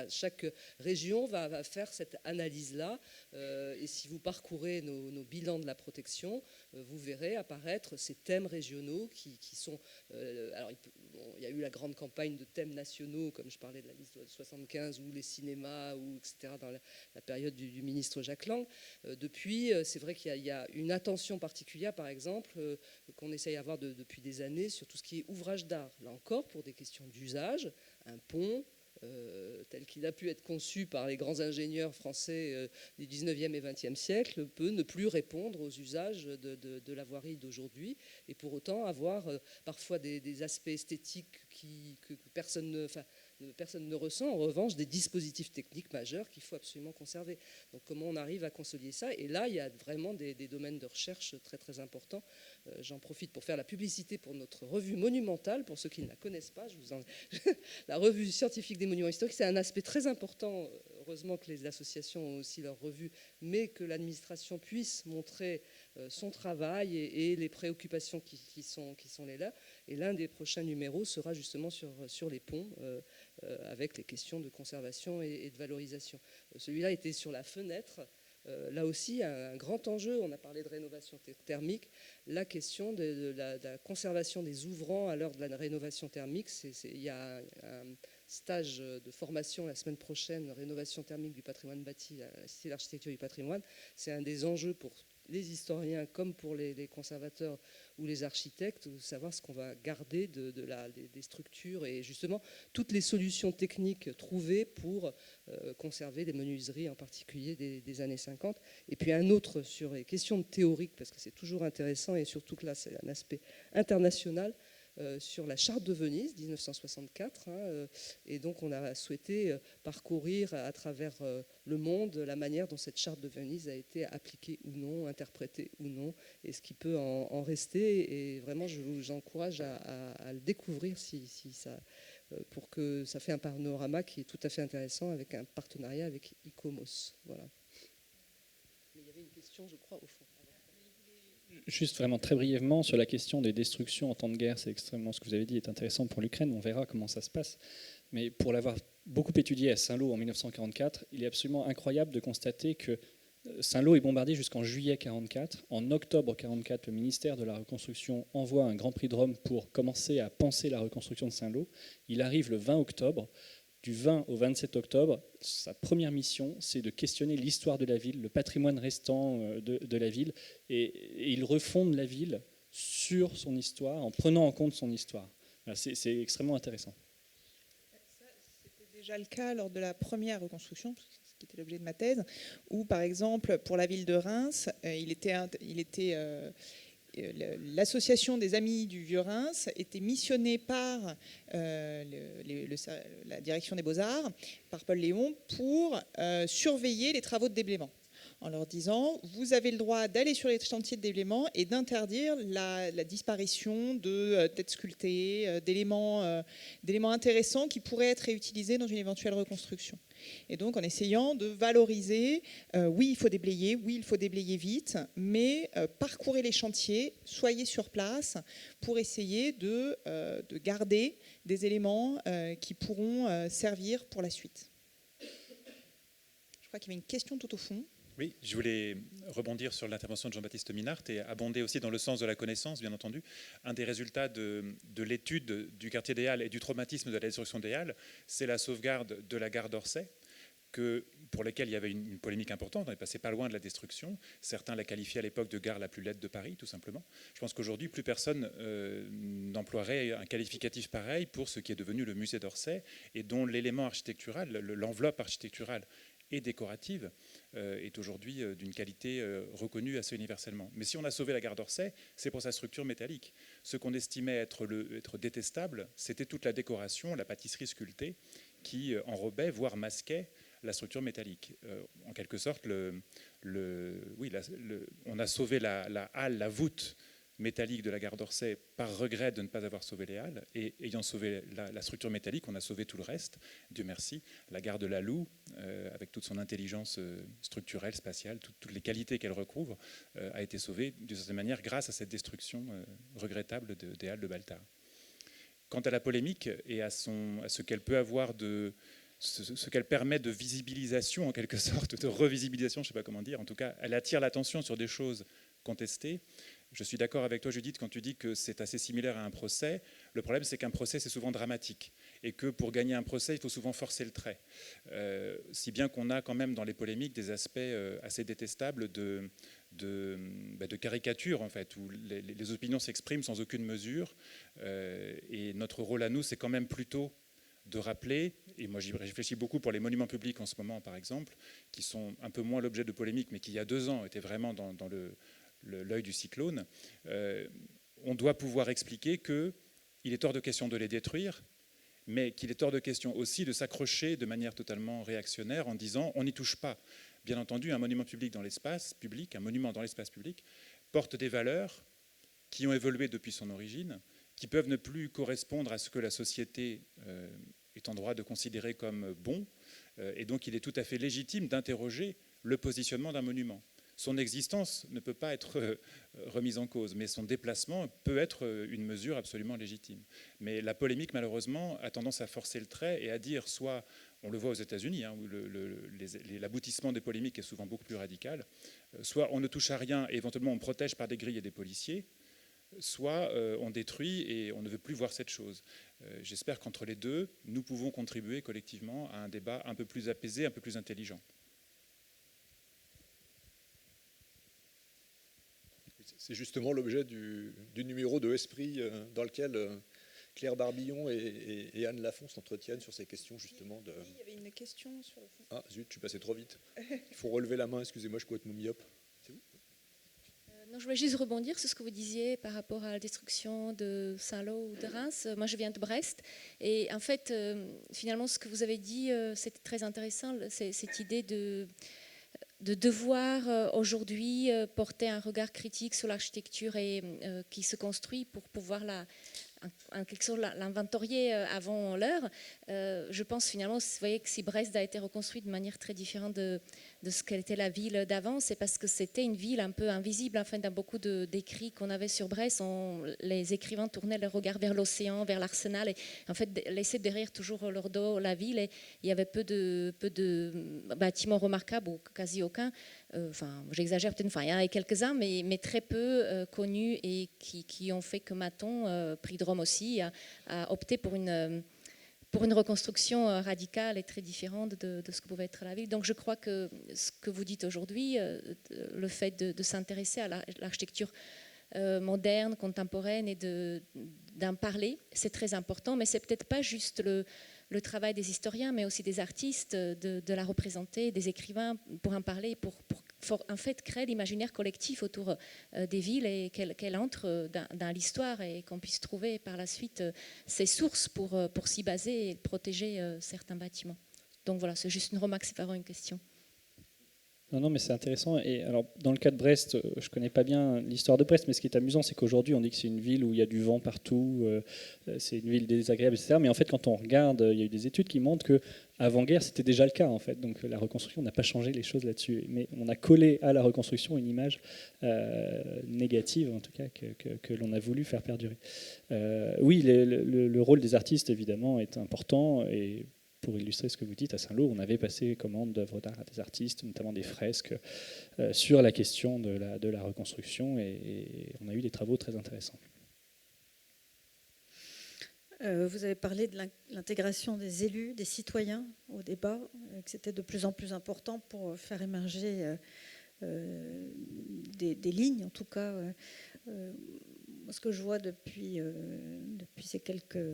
Speaker 4: chaque région va faire cette analyse-là, et si vous parcourez nos bilans de la protection, vous verrez apparaître ces thèmes régionaux qui sont... alors il y a eu la grande campagne de thèmes nationaux, comme je parlais de la liste de 75, ou les cinémas, ou etc., dans la période du ministre Jacques Lang. Depuis, c'est vrai qu'il y a une attention particulière, par exemple, qu'on essaye d'avoir depuis des années sur tout ce qui est ouvrage d'art. Là encore, pour des questions d'usage, un pont, tel qu'il a pu être conçu par les grands ingénieurs français du 19e et 20e siècle, peut ne plus répondre aux usages de la voirie d'aujourd'hui, et pour autant avoir parfois des aspects esthétiques que personne ne ressent, en revanche des dispositifs techniques majeurs qu'il faut absolument conserver. Donc comment on arrive à consolider ça? Et là, il y a vraiment des domaines de recherche très très importants. J'en profite pour faire la publicité pour notre revue monumentale, pour ceux qui ne la connaissent pas. La revue scientifique des monuments historiques, c'est un aspect très important. Heureusement que les associations ont aussi leur revue, mais que l'administration puisse montrer son travail et les préoccupations qui sont les leurs. Et l'un des prochains numéros sera justement sur les ponts, avec les questions de conservation et de valorisation. Celui-là était sur la fenêtre. Là aussi, un grand enjeu, on a parlé de rénovation thermique, la question de la conservation des ouvrants à l'heure de la rénovation thermique. Il y a un stage de formation la semaine prochaine, rénovation thermique du patrimoine bâti à la Cité de l'Architecture du patrimoine. C'est un des enjeux pour les historiens comme pour les conservateurs ou les architectes, de savoir ce qu'on va garder des structures, et justement toutes les solutions techniques trouvées pour conserver des menuiseries, en particulier des années 50. Et puis un autre sur les questions théoriques, parce que c'est toujours intéressant, et surtout que là c'est un aspect international, sur la charte de Venise 1964, et donc on a souhaité parcourir à travers le monde la manière dont cette charte de Venise a été appliquée ou non, interprétée ou non, et ce qui peut en rester. Et vraiment je vous encourage à le découvrir si ça pour que ça fait un panorama qui est tout à fait intéressant avec un partenariat avec ICOMOS. Voilà. Mais il y avait une question, je crois, au fond.
Speaker 3: Juste vraiment très brièvement sur la question des destructions en temps de guerre, c'est extrêmement ce que vous avez dit est intéressant pour l'Ukraine, on verra comment ça se passe. Mais pour l'avoir beaucoup étudié à Saint-Lô en 1944, il est absolument incroyable de constater que Saint-Lô est bombardé jusqu'en juillet 1944. En octobre 1944, le ministère de la Reconstruction envoie un Grand Prix de Rome pour commencer à penser la reconstruction de Saint-Lô. Il arrive le 20 octobre. Du 20 au 27 octobre, sa première mission, c'est de questionner l'histoire de la ville, le patrimoine restant de la ville, et il refonde la ville sur son histoire, en prenant en compte son histoire. C'est extrêmement intéressant.
Speaker 2: C'était déjà le cas lors de la première reconstruction, ce qui était l'objet de ma thèse, où par exemple pour la ville de Reims, l'association des Amis du Vieux-Reims était missionnée par la direction des Beaux-Arts, par Paul Léon, pour surveiller les travaux de déblaiement, en leur disant « vous avez le droit d'aller sur les chantiers de déblaiement et d'interdire la disparition de têtes sculptées, d'éléments intéressants qui pourraient être réutilisés dans une éventuelle reconstruction ». Et donc en essayant de valoriser, oui il faut déblayer vite, mais parcourez les chantiers, soyez sur place pour essayer de garder des éléments qui pourront servir pour la suite. Je crois qu'il y avait une question tout au fond.
Speaker 9: Oui, je voulais rebondir sur l'intervention de Jean-Baptiste Minart et abonder aussi dans le sens de la connaissance, bien entendu. Un des résultats de l'étude du quartier des Halles et du traumatisme de la destruction des Halles, c'est la sauvegarde de la gare d'Orsay, pour laquelle il y avait une polémique importante. On est passé pas loin de la destruction. Certains la qualifiaient à l'époque de gare la plus laide de Paris, tout simplement. Je pense qu'aujourd'hui, plus personne n'emploierait un qualificatif pareil pour ce qui est devenu le musée d'Orsay et dont l'élément architectural, l'enveloppe architecturale et décorative est aujourd'hui d'une qualité reconnue assez universellement. Mais si on a sauvé la gare d'Orsay, c'est pour sa structure métallique. Ce qu'on estimait être détestable, c'était toute la décoration, la pâtisserie sculptée, qui enrobait, voire masquait la structure métallique. En quelque sorte, on a sauvé la halle, la voûte métallique de la gare d'Orsay par regret de ne pas avoir sauvé les halles, et ayant sauvé la structure métallique, on a sauvé tout le reste. Dieu merci. La gare de la Loue, avec toute son intelligence structurelle, spatiale, toutes les qualités qu'elle recouvre, a été sauvée d'une certaine manière grâce à cette destruction regrettable des halles de Baltard. Quant à la polémique et à ce qu'elle peut avoir ce qu'elle permet de visibilisation, en quelque sorte, de revisibilisation, je ne sais pas comment dire, en tout cas, elle attire l'attention sur des choses contestées. Je suis d'accord avec toi, Judith, quand tu dis que c'est assez similaire à un procès. Le problème, c'est qu'un procès, c'est souvent dramatique, et que pour gagner un procès, il faut souvent forcer le trait. Si bien qu'on a quand même dans les polémiques des aspects assez détestables de caricature, en fait, où les opinions s'expriment sans aucune mesure. Et notre rôle à nous, c'est quand même plutôt de rappeler, et moi j'y réfléchis beaucoup pour les monuments publics en ce moment, par exemple, qui sont un peu moins l'objet de polémiques, mais qui il y a 2 ans étaient vraiment dans l'œil du cyclone. On doit pouvoir expliquer qu'il est hors de question de les détruire, mais qu'il est hors de question aussi de s'accrocher de manière totalement réactionnaire en disant on n'y touche pas. Bien entendu, un monument public dans l'espace public, un monument dans l'espace public, porte des valeurs qui ont évolué depuis son origine, qui peuvent ne plus correspondre à ce que la société est en droit de considérer comme bon, et donc il est tout à fait légitime d'interroger le positionnement d'un monument. Son existence ne peut pas être remise en cause, mais son déplacement peut être une mesure absolument légitime. Mais la polémique, malheureusement, a tendance à forcer le trait et à dire soit, on le voit aux États-Unis, où l'aboutissement des polémiques est souvent beaucoup plus radical, soit on ne touche à rien et éventuellement on protège par des grilles et des policiers, soit on détruit et on ne veut plus voir cette chose. J'espère qu'entre les deux, nous pouvons contribuer collectivement à un débat un peu plus apaisé, un peu plus intelligent.
Speaker 1: C'est justement l'objet du numéro de Esprit dans lequel Claire Barbillon et Anne Lafont s'entretiennent sur ces questions justement de...
Speaker 2: Oui, il y avait une question sur le fond.
Speaker 1: Ah zut, je suis passé trop vite. Il faut relever la main, excusez-moi, je peux être myope. C'est vous ?
Speaker 10: Non, je voulais juste rebondir sur ce que vous disiez par rapport à la destruction de Saint-Lô ou de Reims. Moi, je viens de Brest. Et en fait, finalement, ce que vous avez dit, c'était très intéressant, cette idée de devoir aujourd'hui porter un regard critique sur l'architecture qui se construit pour pouvoir en quelque sorte l'inventorier avant l'heure. Je pense finalement, vous voyez que si Brest a été reconstruite de manière très différente de ce qu'elle était la ville d'avant, c'est parce que c'était une ville un peu invisible. Enfin, dans beaucoup d'écrits qu'on avait sur Brest, les écrivains tournaient le regard vers l'océan, vers l'Arsenal, et en fait laissaient derrière toujours leur dos la ville. Et il y avait peu de bâtiments remarquables, ou quasi aucun. Enfin, j'exagère peut-être, enfin, il y en a quelques-uns, mais très peu connus, et qui ont fait que Maton, Prix de Rome aussi, a opté pour une reconstruction radicale et très différente de ce que pouvait être la ville. Donc je crois que ce que vous dites aujourd'hui, le fait de s'intéresser à l'architecture moderne, contemporaine, et d'en parler, c'est très important, mais c'est peut-être pas juste le travail des historiens, mais aussi des artistes, de la représenter, des écrivains, pour en parler, pour en fait créer l'imaginaire collectif autour des villes, et qu'elle entre dans l'histoire, et qu'on puisse trouver par la suite ses sources pour s'y baser et protéger certains bâtiments. Donc voilà, c'est juste une remarque, c'est pas vraiment une question.
Speaker 3: Non, mais c'est intéressant. Et alors, dans le cas de Brest, je ne connais pas bien l'histoire de Brest, mais ce qui est amusant, c'est qu'aujourd'hui, on dit que c'est une ville où il y a du vent partout, c'est une ville désagréable, etc. Mais en fait, quand on regarde, il y a eu des études qui montrent qu'avant-guerre, c'était déjà le cas, en fait. Donc la reconstruction n'a pas changé les choses là-dessus. Mais on a collé à la reconstruction une image négative, en tout cas, que l'on a voulu faire perdurer. Oui, le rôle des artistes, évidemment, est important. Et pour illustrer ce que vous dites, à Saint-Lô, on avait passé commande d'œuvres d'art à des artistes, notamment des fresques, sur la question de la reconstruction, et on a eu des travaux très intéressants.
Speaker 7: Vous avez parlé de l'intégration des élus, des citoyens au débat, que c'était de plus en plus important pour faire émerger des lignes, en tout cas. Ce que je vois depuis ces quelques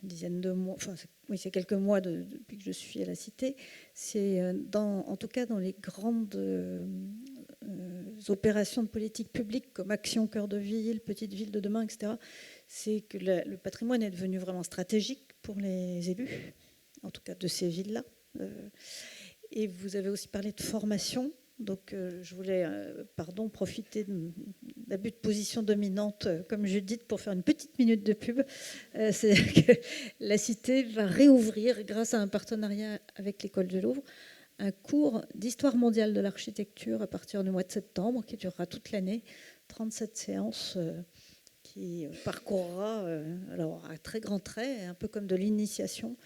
Speaker 7: dizaines de mois, enfin oui, ces quelques mois depuis que je suis à la Cité, c'est en tout cas dans les grandes opérations de politique publique comme Action Cœur de Ville, Petite Ville de demain, etc., c'est que le patrimoine est devenu vraiment stratégique pour les élus, en tout cas de ces villes-là. Et vous avez aussi parlé de formation. Donc je voulais profiter de l'abus de position dominante comme Judith pour faire une petite minute de pub. C'est que la Cité va réouvrir, grâce à un partenariat avec l'École du Louvre, un cours d'histoire mondiale de l'architecture à partir du mois de septembre, qui durera toute l'année, 37 séances, qui parcourra, alors à très grands traits, un peu comme de l'initiation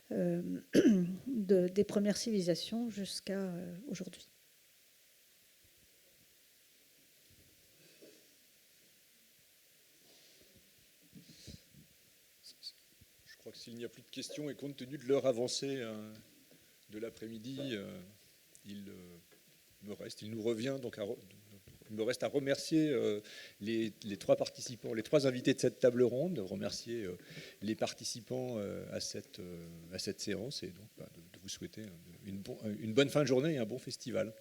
Speaker 7: des premières civilisations jusqu'à aujourd'hui.
Speaker 1: Je crois que s'il n'y a plus de questions, et compte tenu de l'heure avancée de l'après-midi, il me reste à remercier les trois participants, les trois invités de cette table ronde, remercier les participants à cette séance, et donc de vous souhaiter une bonne fin de journée et un bon festival.